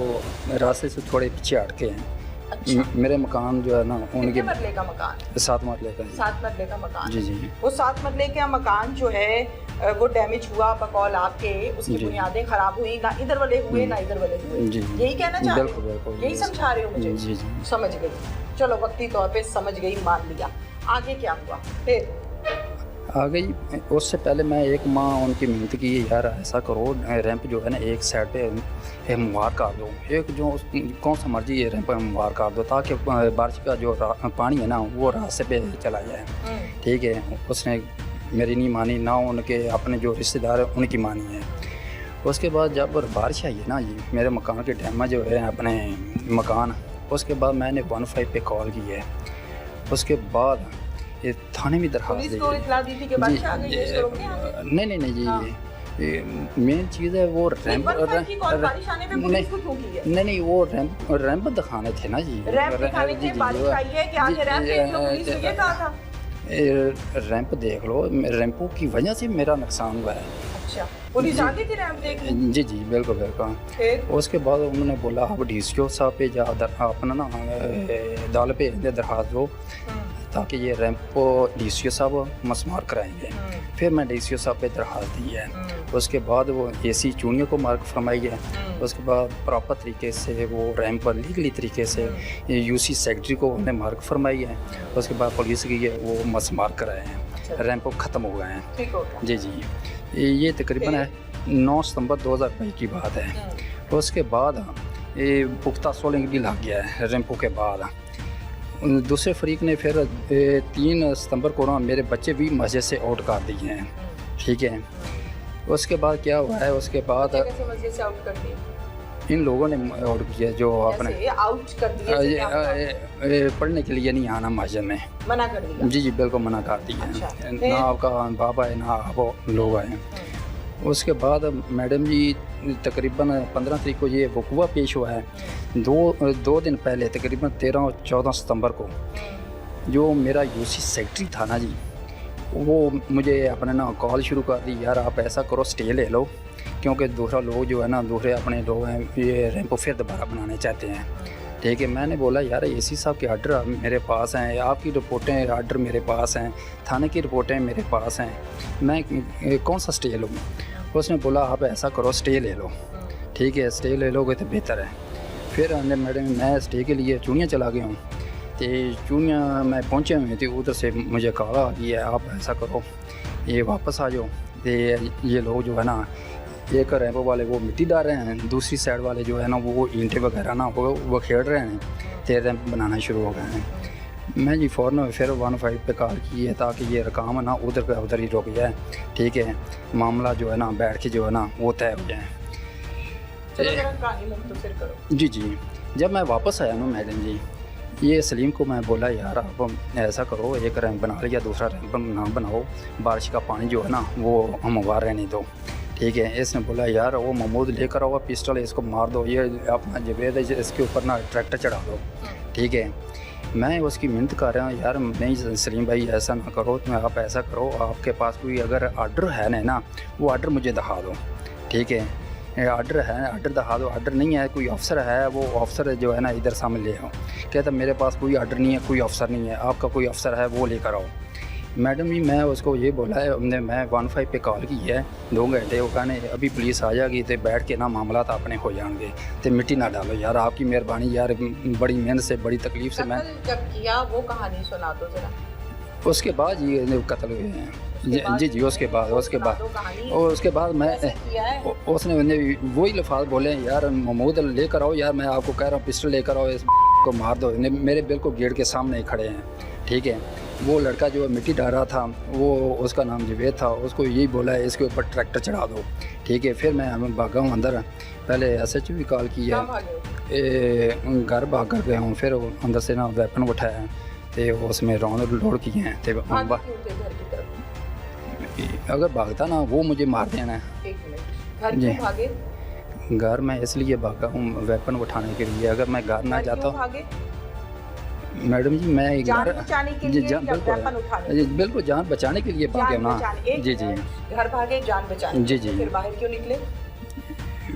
रास्ते से थोड़े पीछे हट के हैं। अच्छा। मेरे मकान जो है ना कितने उनके मरले का मकान? 7 मरले का है। 7 मरले का मकान। जी जी। वो 7 मरले का मकान जो है वो डैमेज हुआ बकौल आपके, उसकी जी। बुनियादें खराब हुई, ना इधर वाले हुए ना इधर वाले हुए। जी। यही कहना चाह रहे बिल्कुल, हो? बिल्कुल। यही समझा रहे हो मुझे? जी जी। समझ गई, चलो वक्ती तौर पे समझ गई, मान लिया। आगे क्या हुआ फिर? आ गई। उससे पहले मैं एक माह उनकी मिहनत की, यार ऐसा करो रैंप जो है ना एक साइड पे हमवार कर दो, एक जो कौन सा मर्जी ये रैंप हमवार कर दो ताकि बारिश का जो पानी है ना वो रास्ते पे चला जाए। ठीक है, उसने मेरी नहीं मानी, ना उनके अपने जो रिश्तेदार हैं उनकी मानी है। उसके बाद जब बारिश आई है ना जी मेरे मकान के डैमेज जो है अपने मकान, उसके बाद मैंने 15 पे कॉल की है। उसके बाद ये थाने में दरखास्त पुलिस दी को है। इत्तला दी थी कि बारिश आ गई है, इसको रोकने आ गए? नहीं जी हाँ। मेन चीज़ है वो रैंप की कॉल बारिश आने पे पुलिस को क्यों की है? नहीं वो रैंप दिखाने थे ना जी। रैंप दिखाने के बारिश आई है कि आगे रैंप देख लो, पुलिस ने ये कहा था। रैंप देख लो, रैंपों की वजह से मेरा नुकसान हुआ है। अच्छा, पुलिस आ गई थी रैंप देखने? जी जी बिल्कुल बिल्कुल। फिर उसके बाद उन्होंने बोला आप DCO साहब पे जा अपना ना दाल पे दरखास्त दो ताकि ये रैंप को DCO साहब मसमार कराएंगे। फिर मैं DCO साहब पे दरखास्त दी है। उसके बाद वो AC चूनियों को मार्क फरमाई है। उसके बाद प्रॉपर तरीके से वो रैंप पर लीगली तरीके से UC सेक्रेटरी को उन्हें मार्क फरमाई है। उसके बाद पुलिस की है वो मसमार कराए हैं, रैंप ख़त्म हो गए हैं। ठीक हो गया। जी जी ये तकरीबन है 9 सितंबर 2022 की बात है। उसके बाद ये पुख्ता सोलिंग भी लग गया है रैंपों के बाद। दूसरे फरीक ने फिर 3 सितंबर को ना मेरे बच्चे भी मस्जिद से आउट कर दिए हैं। ठीक है, उसके बाद क्या हुआ है, उसके बाद कैसे मस्जिद से आउट कर दिया? इन लोगों ने आउट किया जो अपने कैसे आउट कर दिया? से क्या हुआ? पढ़ने के लिए नहीं आना मस्जिद में। मना कर दिया? जी जी बिल्कुल मना कर दिया। अच्छा, ना आपका बाबा है ना आप लोग आए। उसके बाद मैडम जी तकरीबन 15 तारीख को ये वकूआ पेश हुआ है। दो दिन पहले तकरीबन 13 और 14 सितंबर को जो मेरा UC सेक्रेटरी था ना जी, वो मुझे अपने ना कॉल शुरू कर दी, यार आप ऐसा करो स्टे ले लो क्योंकि दूसरा लोग जो है ना दूसरे अपने लोग हैं ये रैंप फिर दोबारा बनाने चाहते हैं। ठीक है, मैंने बोला यार AC साहब के आर्डर मेरे पास हैं, आपकी रिपोर्टें आर्डर मेरे पास हैं, थाने की रिपोर्टें मेरे पास हैं, मैं कौन सा स्टे लूँ। उसने बोला आप ऐसा करो स्टे ले लो। ठीक है, स्टे ले लोगे तो बेहतर है। फिर हमने मैडम मैं स्टे के लिए चूनिया चला गया हूँ। तो चूनिया मैं पहुँचे हुए थे, उधर से मुझे कहा कि आप ऐसा करो ये वापस आ जाओ। तो ये लोग जो है ना एक रैंप वाले वो मिट्टी डाल रहे हैं, दूसरी साइड वाले जो है ना वो ईंटें वगैरह ना वो खेल रहे हैं, तो रैंप बनाना शुरू हो गए हैं। मैं जी फ़ौरन फिर 15 पे कॉल की है ताकि ये रकाम ना उधर का उधर ही रुक जाए। ठीक है, मामला जो है ना बैठ के जो है ना वो तय हो जाए। चलो जरा कहानी मुख्तसर करो। जी जी जब मैं वापस आया ना मैडम जी, ये सलीम को मैं बोला यार आप ऐसा करो एक रैंप बना लिया, दूसरा रैंप ना बनाओ, बारिश का पानी जो है ना वो हम उगा रहने दो। ठीक है, इसने बोला यार वो महमूद लेकर आओ पिस्टल, इसको मार दो, ये अपना जवेद है इसके ऊपर ना ट्रैक्टर चढ़ा दो। ठीक है, मैं उसकी मिन्नत कर रहा हूँ यार नहीं सलीम भाई ऐसा ना करो, तो आप ऐसा करो आपके पास कोई अगर आर्डर है ना वो आर्डर मुझे दिखा दो। ठीक है, आर्डर है आर्डर दिखा दो, आर्डर नहीं है कोई अफसर है वो अफसर जो है ना इधर सामने ले आओ। कहता मेरे पास कोई आर्डर नहीं है, कोई अफसर नहीं है, आपका कोई अफसर है वो लेकर आओ। मैडम जी मैं उसको ये बोला है, मैं 15 पे कॉल की है 2 घंटे, वो कहने अभी पुलिस आ जाएगी तो बैठ के ना मामला तो अपने हो जाएंगे, तो मिट्टी ना डालो यार, आपकी मेहरबानी यार, बड़ी मेहनत से बड़ी तकलीफ से मैं जब किया वो कहानी सुना दो जरा। उसके बाद ये कत्ल हुए हैं। जी जी उसके बाद और उसके बाद मैं उसने वही लफाज बोले यार महमूद लेकर आओ यार, मैं आपको कह रहा हूँ पिस्टल लेकर आओ, इस को मार दो। मेरे बिल्कुल गेट के सामने ही खड़े हैं। ठीक है, वो लड़का जो मिट्टी डाल रहा था वो उसका नाम जवेद था, उसको यही बोला है इसके ऊपर ट्रैक्टर चढ़ा दो। ठीक है, फिर मैं भागा हूँ अंदर, पहले SHO भी कॉल की है, घर भाग कर गया हूँ, फिर अंदर से ना वेपन उठाया तो उसमें राउंड लोड किए हैं। तो अगर भागता ना वो मुझे मार देना है। जी घर में इसलिए भागा हूँ वेपन उठाने के लिए, अगर मैं घर ना जाता मैडम जी मैं जान बचाने के लिए बिल्कुल जान बचाने के लिए भागे ना। जी जी घर भागे जान बचाने। जी जी फिर बाहर क्यों निकले?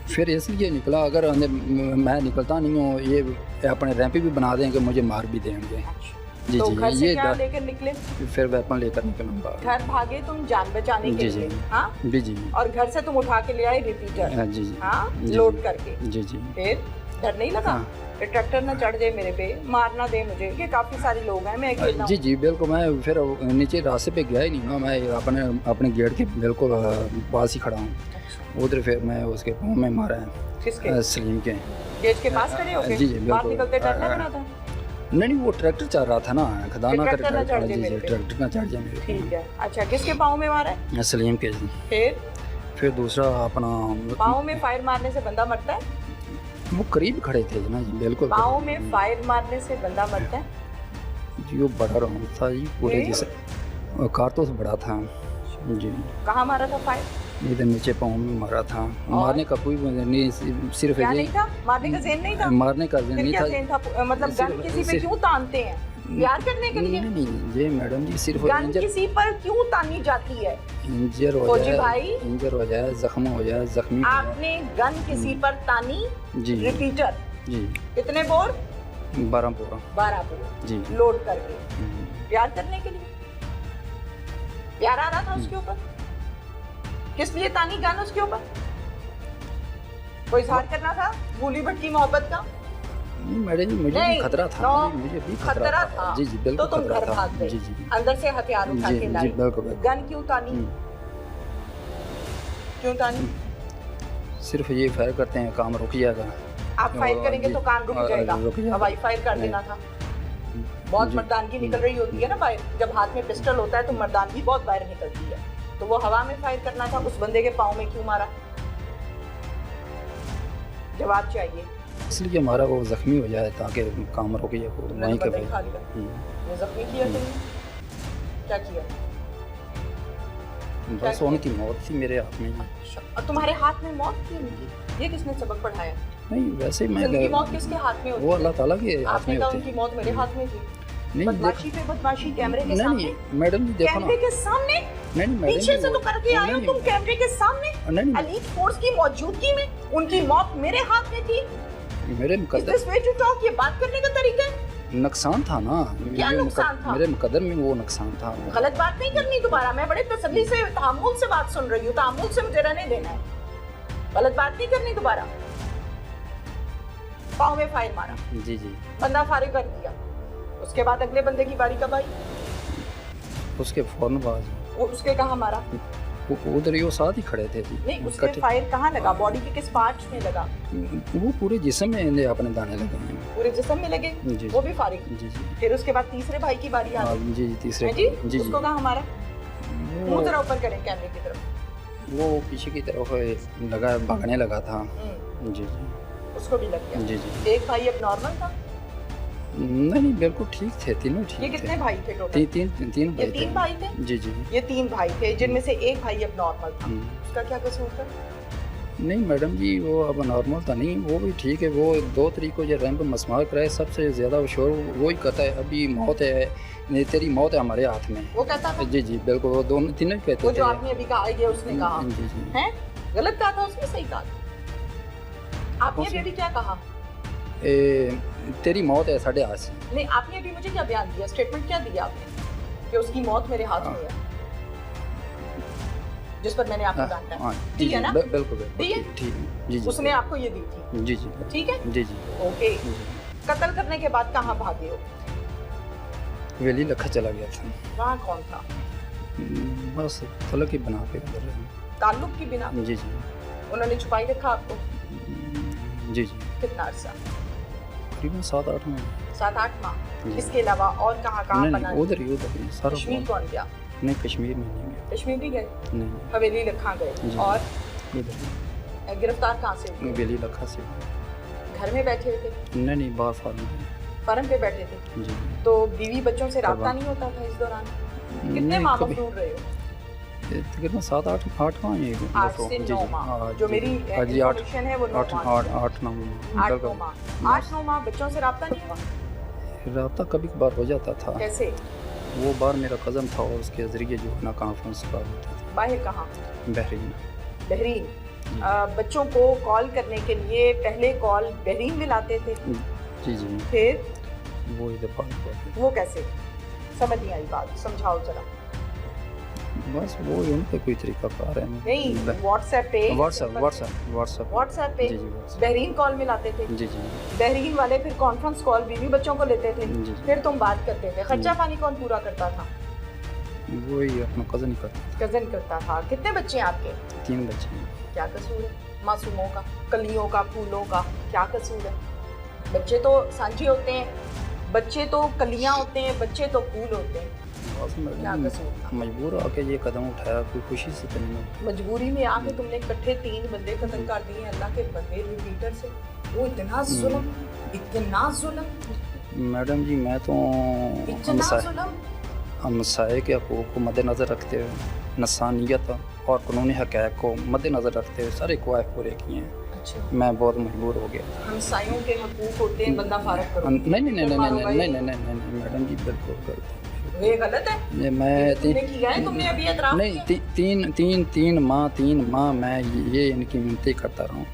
फिर इसलिए निकला, अगर मैं निकलता नहीं हूँ ये अपने रैंप भी बना देंगे, मुझे मार भी देंगे। जी तो जी घर से ये क्या लेकर निकले? फिर वेपन लेकर निकलूंगा। घर भागे तुम जान बचाने के लिए? हाँ जी जी। और घर से तुम उठा के ले आए रिपीटर? जी जी हाँ लोड करके। जी जी। फिर डर नहीं लगा ट्रैक्टर ना चढ़ जाए मेरे पे, मार ना दे मुझे, ये काफी सारे लोग हैं, मैं अकेला? जी जी बिल्कुल, मैं फिर नीचे रास्ते पे गया ही नहीं ना, मैं अपने गेट के बिल्कुल पास ही खड़ा हूँ। उधर फिर मैं उसके पाँव में मारा है। किसके? सलीम के गेट के पास खड़े हो गए? जी जी बाहर निकलते डर लग रहा था? नहीं वो ट्रैक्टर चल रहा था ना, खदा ना कर ट्रैक्टर ना चढ़ जाए मेरे। ठीक है, अच्छा किसके पाँव में मारा है? सलीम के। फिर दूसरा अपना पाँव में फायर मारने से बंदा मरता है? वो करीब खड़े थे ना जी बिल्कुल। पाँव में फायर मारने से बंदा मरता है जी? वो बड़ा राउंड था जी पूरे जैसे, कारतूस बड़ा था जी। कहाँ मारा था फायर? इधर नीचे पाँव में मारा था। मारने का कोई नहीं, सिर्फ क्या ये नहीं था? मारने का ज़हन नहीं था? मारने का फिर नहीं क्या था। ज़हन था? मतलब गन सिर्फ- किसी पे सिर्फ- क्यों तानते हैं? प्यार करने के लिए? नहीं ये मैडम जी सिर्फ गन किसी पर क्यों तानी जाती है? इंजर हो फौजी जाए, भाई, इंजर हो जाए, जख्म हो जाए, जख्मी हो आपने गन किसी पर तानी? जाए। जी रिपीटर जी कितने बोर? 12 पूरा 12 बोर जी। लोड करके प्यार करने के लिए। प्यार आ रहा था उसके ऊपर? किस लिए तानी गन उसके ऊपर? कोई इजहार करना था भूली भटकी मोहब्बत का? नहीं मैडम जी मुझे नहीं, भी खतरा था। नो, मुझे भी खतरा था। जी जी तो बिल्कुल तुम खतरा घर था। भाग गए, जी जी अंदर से हथियार उठा जी के जी लाई। बिल्कुल बिल्कुल। गन क्यों तानी? क्यों तानी? सिर्फ ये फायर करते हैं काम रुक जाएगा। आप फायर करेंगे जी, तो कान रुक जाएगा। रुक जाएगा। हवाई फायर कर देना था। बहुत जी। मर्दानगी निकल रही होती है ना बाहर, जब हाथ में पिस्टल होता है तो मर्दानगी बहुत बाहर निकलती है। तो वो हवा में फायर करना था, उस बंदे के पाँव में क्यों मारा? जवाब चाहिए। इसलिए हमारा वो जख्मी हो जाए ताकि काम रुक जाए वो मैंने वहीं के बंदा ही पे। खा लिया। वो जख्मी किया तुमने? क्या किया? बस उनकी मौत थी मेरे हाथ में। अच्छा, और तुम्हारे हाथ में मौत थी उनकी? ये किसने सबक पढ़ाया? नहीं वैसे मैं उनकी मौत किसके हाथ में होती वो है? अल्लाह ताला के हाथ आपने में कहा होती उनकी है। मौत मेरे हाथ में थी। नहीं बदमाशी पे बदमाशी कैमरे के नहीं सामने। नहीं मैडम जी देखो ना। कैमरे के सामने नहीं मैडम पीछे जी, से तो करके आए हो नहीं, तुम कैमरे के सामने। नहीं एलीट फोर्स की मौजूदगी में उनकी मौत मेरे हाथ में थी। मेरे Is Muqaddar this way to talk? ये बात करने का तरीका है? नुकसान था ना। क्या नुकसान था? मेरे मुकद्दर में वो नुकसान था। गलत बात नहीं करनी दोबारा। मैं बड़े तसल्ली से तहम्मुल से बात सुन रही हूँ। तहम्मुल से मुझे रहने देना है। गलत बात नहीं करनी दोबारा। पाँव में फायर मारा, जी जी बंदा फारिग कर दिया। उसके बाद अगले बंदे की बारी कब आई? उसके फौरन बाद वो उसके कहाँ मारा? उधर ही वो साथ ही खड़े थे। नहीं, उसके फायर कहाँ लगा? बॉडी के किस पार्ट्स में लगा? वो पूरे जिस्म में इन्हें अपने दाने लगे हैं। पूरे जिस्म में लगे? जी वो भी फारिग। जी जी फिर उसके बाद तीसरे भाई की बारी आ हाँ, गई। जी जी तीसरे हैं जी? जी जी उसको कहाँ मारा? मुंह वो, जरा ऊपर करें कैमरे की तरफ। वो पीछे की तरफ लगा भागने लगा था। जी जी उसको भी लग गया। जी जी एक भाई अब नॉर्मल था? नहीं ठीक थे, तीनों ये ठीक कितने थे। भाई थे टोटल? तीन ये भाई तीन थे। भाई थे? जी जी ये तीन भाई थे जिनमें से एक भाई अब नॉर्मल था। हम्म। उसका क्या कसूर था? नहीं मैडम जी वो अब नॉर्मल था नहीं, वो भी ठीक है। वो 2 तरीकों जो रैंप मसमार कराए सबसे ज़्यादा शोर वो ही करता है। अभी मौत है, नहीं तेरी मौत है हमारे हाथ में। वो कहता था? जी जी बिल्कुल वो दोनों तीनों ही वो कहते जो थे। आपने अभी कहा ये उसने कहा जी जी है? गलत कहा था उसने? सही कहा था? आपने अभी अभी क्या कहा? तेरी मौत है साढ़े हाथ से। नहीं, आपने अभी मुझे क्या बयान दिया? स्टेटमेंट क्या दिया आपने कि उसकी मौत मेरे हाथ में है, जिस पर मैंने आपको डांटा है? हाँ, दी है ना? बिल्कुल दी है? ठीक है जी जी उसने आपको ये दी थी, जी जी ठीक है? जी जी ओके। जी। कत्ल करने के बाद कहाँ भागे हो? वेली लखा चला गया था। वहाँ कौन था? बस तलक ही बना पे उधर। ताल्लुक की बिना जी जी उन्होंने छुपाई रखा आपको? जी जी कितना अरसा? तकरीबन 7-8 महीने। 7-8 माह। जी। इसके अलावा और कहाँ कहाँ नहीं बना? नहीं उधर ही सारा कश्मीर कौन गया? नहीं कश्मीर में नहीं गया। कश्मीर भी गए? नहीं हवेली लखा गए। जी। और उधर गिरफ्तार कहाँ से हुए? वेली लखा से। घर में बैठे थे? नहीं बाहर फार्म में। फर्म पे बैठे थे? जी तो बीवी बच्चों से राब्ता करवा। नहीं होता था इस दौरान? कितने नहीं, माह कभी- मफरूर रहे हो? तकरीबन 7-8 माह ये 8 से 9 माह। जो मेरी जी 8 इंफॉर्मेशन है वो 9 8 माह से। 8-9 8-9 माह। 8-9 माह बच्चों से राब्ता नहीं हुआ? रब्ता कभी कभार हो जाता था। कैसे? वो बार मेरा कज़न था और उसके ज़रिए जो है ना कॉन्फ्रेंस कर होती थी बाहर कहाँ? बहरीन। बहरीन। बच्चों को कॉल करने के लिए पहले कॉल बहरीन में लाते थे, जी जी फिर वो इधर बात करते थे। वो कैसे? समझ नहीं आई बात, समझाओ जरा। बस वो उन पे कोई तरीका कार है नहीं, व्हाट्सएप पे व्हाट्सएप पे जी जी WhatsApp। बहरीन कॉल में लाते थे। जी जी बहरीन वाले फिर कॉन्फ्रेंस कॉल बीवी बच्चों को लेते थे, जी जी फिर तुम बात करते थे। खर्चा पानी कौन पूरा करता था? वो ही अपना कज़न ही करता था। कजन करता था। कितने बच्चे हैं आपके? 3 बच्चे हैं। क्या कसूर है मासूमों का, कलियों का, फूलों का? क्या कसूर है? बच्चे तो सांझे होते हैं, बच्चे तो कलियां होते हैं, बच्चे तो फूल होते हैं। बस क्या मैं कसूर था? मजबूर आके ये कदम उठाया, कोई खुशी से तो नहीं। मजबूरी में आके तुमने इकट्ठे 3 बंदे कत्ल कर दिए अल्लाह के बंदे रिपीटर से। वो इतना जुल्म, इतना जुल्म, मैडम जी मैं तो इतना जुल्म। हमसाए के हकूक़ को मद्देनज़र रखते हुए नसानियत और कानूनी हक़ को मद्देनज़र रखते हुए सारे क़वाइद पूरे किए हैं। अच्छा, मैं बहुत मजबूर हो गया। हमसायों के हकूक होते हैं, बंदा फारग करो। नहीं नहीं नहीं नहीं नहीं नहीं नहीं नहीं मैडम जी बिल्कुल गलत है। ये गलत है। ये मैं तुमने किया है, तुमने अभी एतराफ़ नहीं किया? तीन माह मैं ये इनकी मिन्नतें करता रहा हूँ।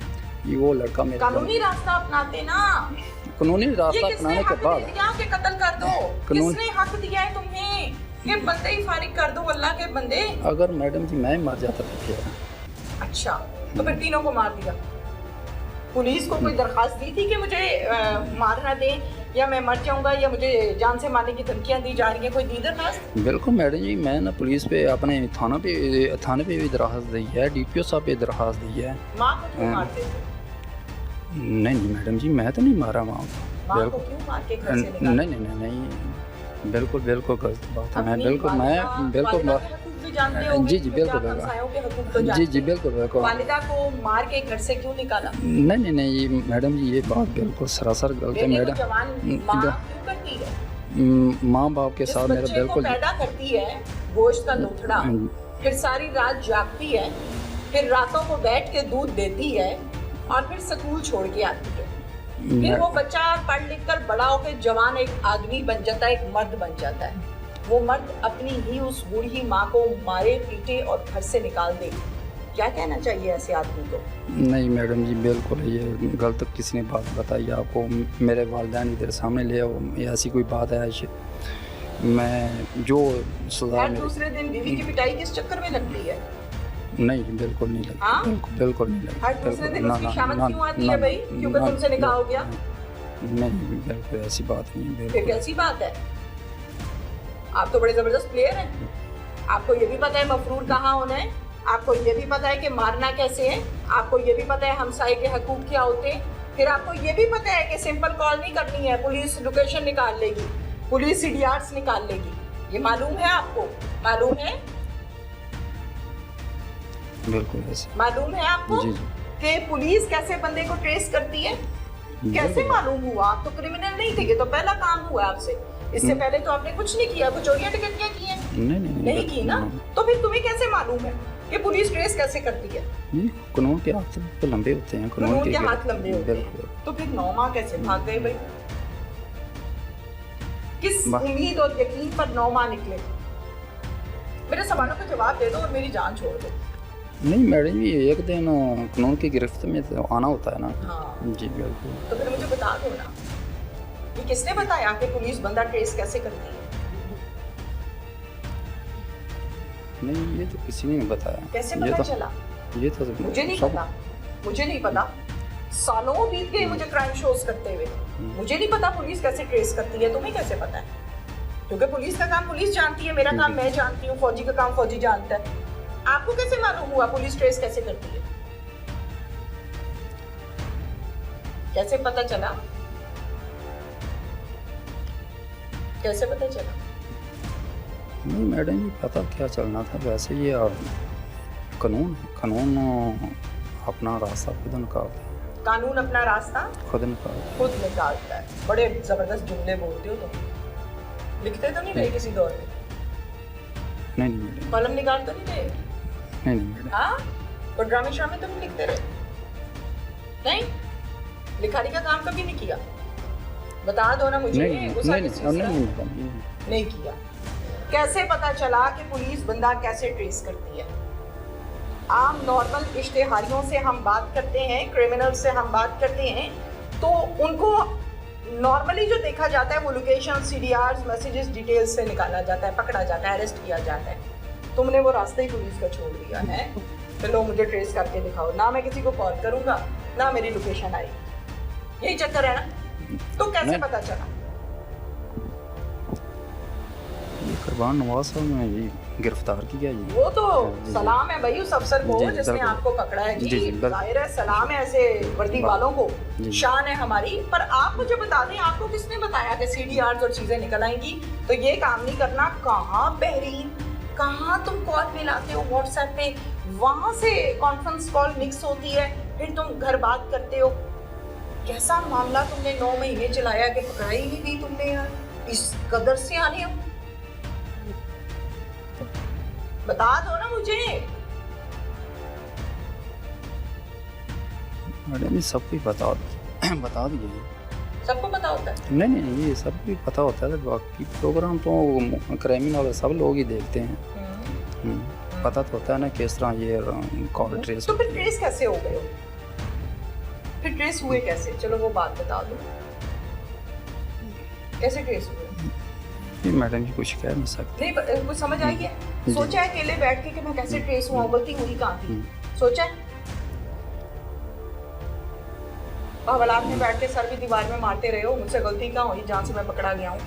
ये वो लड़का मेरे कानूनी रास्ता अपनाते ना। कानूनी ये रास्ता किसने अपनाने के हक बाद दिया कि कत्ल कर दो? कानून- किसने हक दिया है तुम्हें कि बंदे ही फारिग कर दो, अल्लाह के बंदे? अगर मैडम जी मैं मर जाता तो क्या? अच्छा, तो फिर तीनों को मार दिया। पुलिस को कोई दरखास्त दी थी कि मुझे मारना दें या मैं मर जाऊंगा या मुझे जान से मारने की धमकियां दी जा रही हैं, कोई दी दरखास्त? बिल्कुल मैडम जी, मैं ना पुलिस पे अपने थाने पे भी दरखास्त दी है, DPO साहब पे दरखास्त दी है। माँ को क्यों हाँ। मारते थे? नहीं मैडम जी, मैं तो नहीं मारा माँ को। माँ को क्यों मार के घर से निकाला? नहीं बिल्कुल गलत बात है। मैं अपनी बिल्कुल वालिदा के हकूक भी जानते होगे, जी बिल्कुल क्या हमसायों के हकूक तो जी जानते बिल्कुल हो। वालिदा को मार के घर से क्यों निकाला? नहीं ये मैडम जी ये बात बिल्कुल सरासर गलत है। बेटे को मैडम जवान माँ क्यों करती है? माँ बाप के जिस साथ मेरा बच्चे को बिल्कुल पैदा करती है गोश्त का लोथड़ा, फिर सारी रात जागती है, फिर रातों को बैठ के दूध देती है और फिर स्कूल छोड़ के आती है, फिर वो बच्चा पढ़ लिख कर बड़ा होकर जवान एक आदमी बन जाता है, एक मर्द बन जाता है। वो मर्द अपनी ही उस बूढ़ी माँ को मारे पीटे और घर से निकाल दे। क्या कहना चाहिए ऐसे आदमी को? नहीं मैडम जी बिल्कुल ये गलत किसी ने बात बताई आपको। मेरे वालिदैन इधर सामने ले आओ, ये ऐसी कोई बात है मैं जो सजा हर मेरी दूसरे दिन बीवी की पिटाई किस चक्कर में लगती है? नहीं बिल्कुल नहीं लगी। हाँ? बिल्कुल नहीं लगी। हर दूसरे दिन उसकी शामत ना, क्यों आती ना, है भाई? ना, क्योंकि ना, तुमसे निकाह हो गया? नहीं बिल्कुल ऐसी बात नहीं है। फिर बिल्कुल कैसी बात है? आप तो बड़े जबरदस्त प्लेयर हैं। आपको ये भी पता है मफरूर कहाँ होना है, आपको ये भी पता है कि मारना कैसे है, आपको ये भी पता है हमसाये के हकूक क्या होते हैं, फिर आपको ये भी पता है कि सिंपल कॉल नहीं करनी है, पुलिस लोकेशन निकाल लेगी, पुलिस CDRs निकाल लेगी। ये मालूम है आपको? मालूम है? बिल्कुल ऐसे मालूम है आपको जी कि पुलिस कैसे बंदे को ट्रेस करती है? कैसे मालूम हुआ? आप तो क्रिमिनल नहीं थे, ये तो पहला काम हुआ आपसे। इससे पहले तो आपने कुछ नहीं किया, कुछ चोरियां डकैतियां की हैं? नहीं की ना? तो फिर तुम्हें कैसे मालूम है कि पुलिस ट्रेस कैसे करती है? नहीं कानून के हाथ तो लंबे होते हैं। कानून के हाथ लंबे होते हैं। बिल्कुल। तो फिर 9 माह कैसे भाग गए भाई? किस उम्मीद और यकीन पर 9 माह निकले? मेरे सवालों का जवाब दे दो और मेरी जान छोड़ दो। नहीं मैडम जी एक दिन कानून की गिरफ्त में तो आना होता है ना। हाँ। जी बिल्कुल। तो फिर मुझे बता दो ना, ये किसने बताया कि पुलिस बंदा ट्रेस कैसे करती है? नहीं ये तो किसी ने नहीं बताया। कैसे ये पता तो चला? ये तो मुझे नहीं सब- पता, मुझे नहीं पता। सालों बीत गए मुझे क्राइम शोज करते हुए, मुझे नहीं पता पुलिस कैसे ट्रेस करती है। तुम्हें कैसे पता है? क्योंकि पुलिस का काम पुलिस जानती है, मेरा काम मैं जानती हूँ, फौजी का काम फौजी जानता है। आपको कैसे मालूम हुआ पुलिस ट्रेस कैसे करती है? कैसे पता चला? कैसे पता चला? नहीं मैडम जी पता क्या चलना था, वैसे ये कानून अपना रास्ता खुद निकालता है। कानून अपना रास्ता खुद निकालता है। खुद निकालता है। बड़े जबरदस्त जुमले बोलते हो तुम। लिखते तो नहीं रहे किसी दौर में? नहीं मैडम। कलम निकाल तो नहीं रहे? नहीं मैडम। हाँ? और ड्रामे श्रामे तो नहीं लिखते रहे? नहीं? लिखारी का काम कभी नहीं किया? बता दो ना मुझे। गुस्सा किस चीज़ का? नहीं किया। कैसे पता चला कि पुलिस बंदा कैसे ट्रेस करती है? आम नॉर्मल इश्तेहारियों से हम बात करते हैं, क्रिमिनल से हम बात करते हैं, तो उनको नॉर्मली जो देखा जाता है वो लोकेशन, CDRs, मैसेजेस, डिटेल्स से निकाला जाता है, पकड़ा जाता है, अरेस्ट किया जाता है। तुमने वो रास्ता ही पुलिस का छोड़ दिया है। चलो मुझे ट्रेस करके दिखाओ, ना मैं किसी को कॉल करूंगा ना मेरी लोकेशन आएगी। यही चक्कर है ना? तो कैसे पता चला? ये कुर्बान नवाज साहब ने ये गिरफ्तार किया जी। वो तो जी, सलाम है भाई उस अफसर को जी, जिसने बिल्कुल। आपको पकड़ा है जी। जी, बिल्कुल। जाहिर है सलाम है ऐसे वर्दी वालों को, जी। शान है हमारी। पर आप मुझे बता दें, आपको किसने बताया कि CDRs और चीजें निकल आएंगी? तो ये काम नहीं करना। कहाँ बहरीन, कहाँ तुम कॉल मिलाते हो WhatsApp पे, वहां से कॉन्फ्रेंस कॉल मिक्स होती है, फिर तुम घर बात करते हो। कैसा मामला तुमने 9 महीने चलाया कि पकड़ाई नहीं दी तुमने यार? इस कदर से आने हो। बता दो ना मुझे। मैडम ये सब कुछ बता दिए। सबको पता होता है? नहीं नहीं, ये सब कुछ पता होता है, बाकी प्रोग्राम तो क्रिमिनल सब लोग ही देखते हैं। पता तो होता है ना किस तरह ये कॉल ट्रेस। तो फिर ट्रेस कैसे हो गए? फिर ट्रेस हुए कैसे? चलो वो बात बता दो, कैसे ट्रेस हुए? ये मैडम जी कुछ कह नहीं सकते। नहीं कुछ समझ आई है? सोचा है अकेले बैठ के कि मैं कैसे ट्रेस हुआ, गलती हुई कहाँ थी? सोचा है? हवालात में बैठ के सर भी दीवार में मारते रहे हो, मुझसे गलती कहाँ हुई जहाँ से मैं पकड़ा गया हूँ?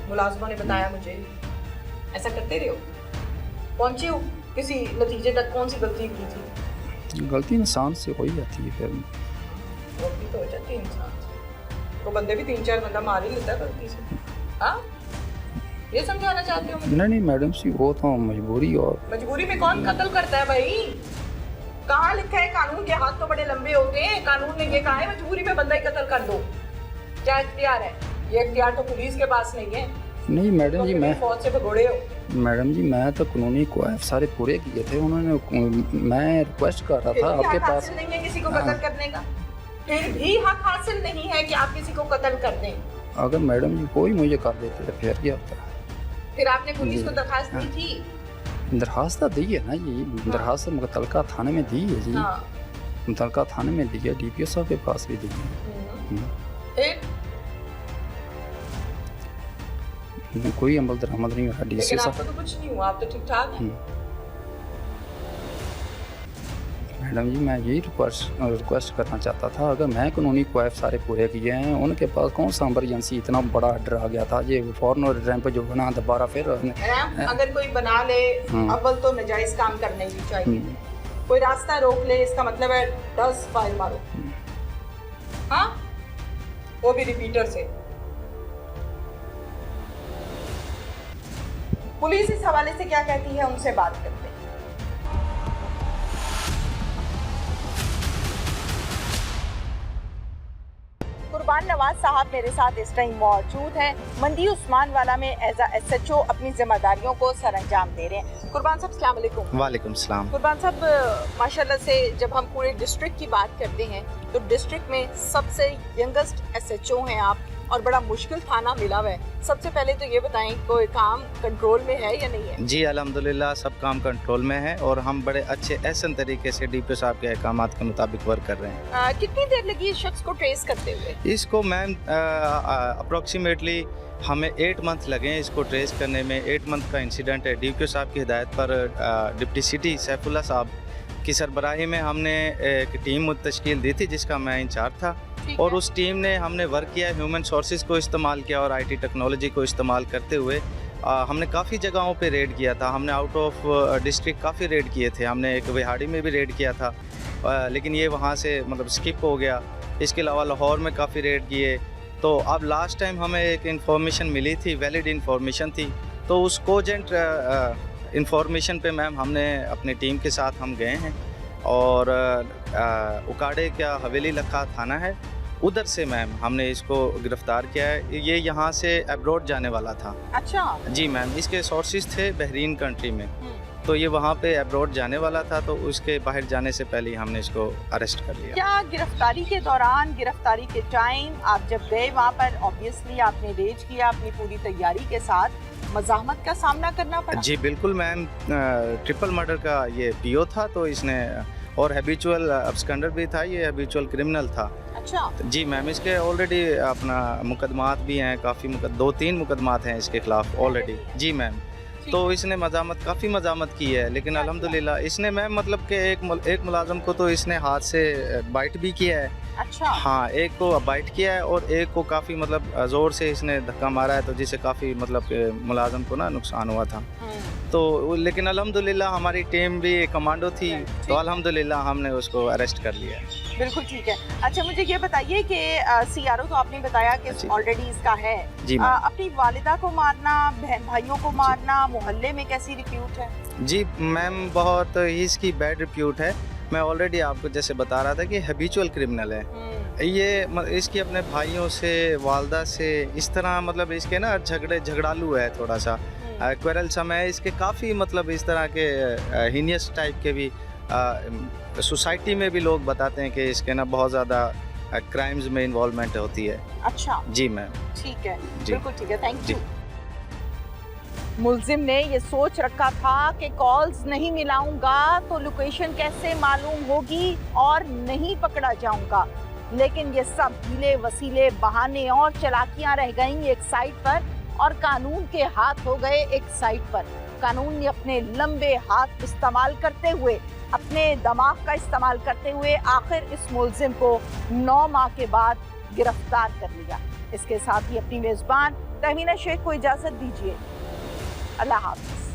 मुलाजिमा ने बताया मुझे, ऐसा करते रहे हो? पहुंचे हो किसी नतीजे तक? कौन सी गलती की थी? गलती इंसान से हो ही जाती है, फिर गलती तो हो जाती है इंसान से। तो बंदे भी 3-4 बंदा मार ही लेता है गलती से। हाँ, ये समझाना चाहते हो मुझे? नहीं मैडम जी, वो तो मजबूरी। और मजबूरी में कौन कत्ल करता है भाई? कहाँ लिखा है? कानून के हाथ तो बड़े लंबे होते हैं। कानून ने ये कहा है मजबूरी में बंदा ही कत्ल कर दो। क्या इख्तियार है? ये इख्तियार तो पुलिस के पास नहीं है। नहीं मैडम जी, मैं फौज से भगोड़े हो। मैडम जी मैं तो कानूनी क्वाइफ सारे पूरे किए थे उन्होंने। मैं रिक्वेस्ट कर रहा था आपके पास। नहीं है किसी को कत्ल करने का? फिर भी हक हासिल नहीं है कि आप किसी को कत्ल कर दें। अगर मैडम जी कोई मुझे कर देते तो फिर क्या होता? फिर आपने पुलिस को दरखास्त दी थी? दरखास्त दी है ना जी, दरखास्त मुतलका थाने में दी है जी। मुतलका थाने में दी है, DPO साहब के पास भी दी है। कोई अमल दरामद नहीं हुआ। DC साहब आपको तो कुछ नहीं हुआ, आप तो ठीक ठाक हैं। मैडम जी मैं यही रिक्वेस्ट करना चाहता था, अगर मैं कानूनी क्वाइफ सारे पूरे किए हैं, उनके पास कौन सा इमरजेंसी इतना बड़ा ऑर्डर आ गया था? ये फौरन रैंप जो बना दोबारा फिर अगर कोई बना ले, अव्वल तो नाजायज काम करने ही चाहिए। कोई रास्ता रोक ले, इसका मतलब है 10 फाइल मारो। हाँ, वो भी रिपीटर से। पुलिस इस हवाले से क्या कहती है, उनसे बात करते हैं। कुर्बान नवाज साहब मेरे साथ इस टाइम मौजूद हैं। मंडी उस्मान वाला में एज अ SHO अपनी जिम्मेदारियों को सरअंजाम दे रहे हैं। कुर्बान साहब अस्सलाम वालेकुम। वालेकुम सलाम। कुर्बान साहब माशाल्लाह से जब हम पूरे डिस्ट्रिक्ट की बात करते हैं तो डिस्ट्रिक्ट में सबसे यंगेस्ट SHO हैं आप, और बड़ा मुश्किल थाना मिला हुआ है। सबसे पहले तो ये बताएं, कोई काम कंट्रोल में है या नहीं है? जी अल्हम्दुलिल्लाह सब काम कंट्रोल में है और हम बड़े अच्छे एहसन तरीके से DPO साहब के अहकामात के मुताबिक वर्क कर रहे हैं। कितनी देर लगी इस शख्स को ट्रेस करते हुए? इसको मैम अप्रोक्सीमेटली हमें 8 मंथ लगे हैं इसको ट्रेस करने में। 8 मंथ का इंसिडेंट है। DPO साहब की हिदायत पर डिप्टी सिटी सैफुल्लाह साहब की सरबराही में हमने एक टीम तश्कील दी थी जिसका मैं इंचार्ज था, और उस टीम ने हमने वर्क किया, ह्यूमन सोर्सेज को इस्तेमाल किया और IT टेक्नोलॉजी को इस्तेमाल करते हुए हमने काफ़ी जगहों पे रेड किया था। हमने आउट ऑफ डिस्ट्रिक्ट काफ़ी रेड किए थे। हमने एक विहाड़ी में भी रेड किया था, लेकिन ये वहाँ से मतलब स्किप हो गया। इसके अलावा लाहौर में काफ़ी रेड किए। तो अब लास्ट टाइम हमें एक इंफॉर्मेशन मिली थी, वैलिड इंफॉर्मेशन थी, तो उस कोजेंट इंफॉर्मेशन पे मैम हमने अपनी टीम के साथ हम गए हैं और उकाड़े का हवेली लखा थाना है, उधर से मैम हमने इसको गिरफ्तार किया है। ये यहाँ से अब्रॉड जाने वाला था। अच्छा जी मैम, इसके सोर्सेज थे बहरीन कंट्री में, तो ये वहाँ पे अब्रॉड जाने वाला था, तो उसके बाहर जाने से पहले ही हमने इसको अरेस्ट कर लिया। क्या गिरफ्तारी के दौरान, गिरफ्तारी के टाइम आप जब गए वहाँ पर, ऑब्वियसली आपने रेज किया अपनी पूरी तैयारी के साथ, मज़ाहमत का सामना करना पड़ा? जी बिल्कुल मैम, ट्रिपल मर्डर का ये PO था, तो इसने और हैबिचुअल अब्सकंडर भी था, ये हैबिचुअल क्रिमिनल था। अच्छा जी मैम, इसके ऑलरेडी अपना मुकदमात भी हैं, काफ़ी 2-3 मुकदमात हैं इसके खिलाफ ऑलरेडी। जी मैम, तो इसने काफ़ी मज़ामत की है, लेकिन अल्हम्दुलिल्लाह इसने मैम मतलब कि एक मुलाजम को तो इसने हाथ से बाइट भी किया है। अच्छा हाँ, एक को बाइट किया है और एक को काफ़ी मतलब ज़ोर से इसने धक्का मारा है, तो जिससे काफ़ी मतलब मुलाजम को ना नुकसान हुआ था। तो लेकिन अल्हम्दुलिल्लाह हमारी टीम भी कमांडो थी, तो अल्हम्दुलिल्लाह हमने उसको अरेस्ट कर लिया। बिल्कुल ठीक है। अच्छा मुझे ये बताइए कि CRO तो आपने बताया कि ऑलरेडी इसका है। जी अपनी वालिदा को मारना, बहन भाइयों को मारना, मोहल्ले में कैसी रिप्यूट है? जी मैम, बहुत ही इसकी बैड रिप्यूट है। मैं ऑलरेडी आपको जैसे बता रहा था कि हैबिचुअल क्रिमिनल है ये। इसकी अपने भाइयों से, वालदा से इस तरह मतलब इसके ना झगड़ालू है थोड़ा सा। क्वेरल समय इसके काफ़ी मतलब इस तरह के हीनियस टाइप के भी सोसाइटी में भी लोग बताते हैं कि इसके ना बहुत ज़्यादा क्राइम्स में इन्वॉल्वमेंट होती है। अच्छा जी मैम। ठीक है, जी। बिल्कुल ठीक है, थैंक जी। यू। मुलजिम ने ये सोच रखा था कि कॉल्स नहीं मिलाऊंगा तो लोकेशन कैसे मालूम होगी और नहीं पकड़ा जाऊंगा, लेकिन ये सब हीले वसीले बहाने और चालाकियां रह गईं एक साइड पर और कानून के हाथ हो गए एक साइड पर। कानून ने अपने लंबे हाथ इस्तेमाल करते हुए, अपने दिमाग का इस्तेमाल करते हुए आखिर इस मुलजिम को 9 माह के बाद गिरफ्तार कर लिया। इसके साथ ही अपनी मेजबान तहमीना शेख को इजाजत दीजिए। अल्लाह हाफ़िज़।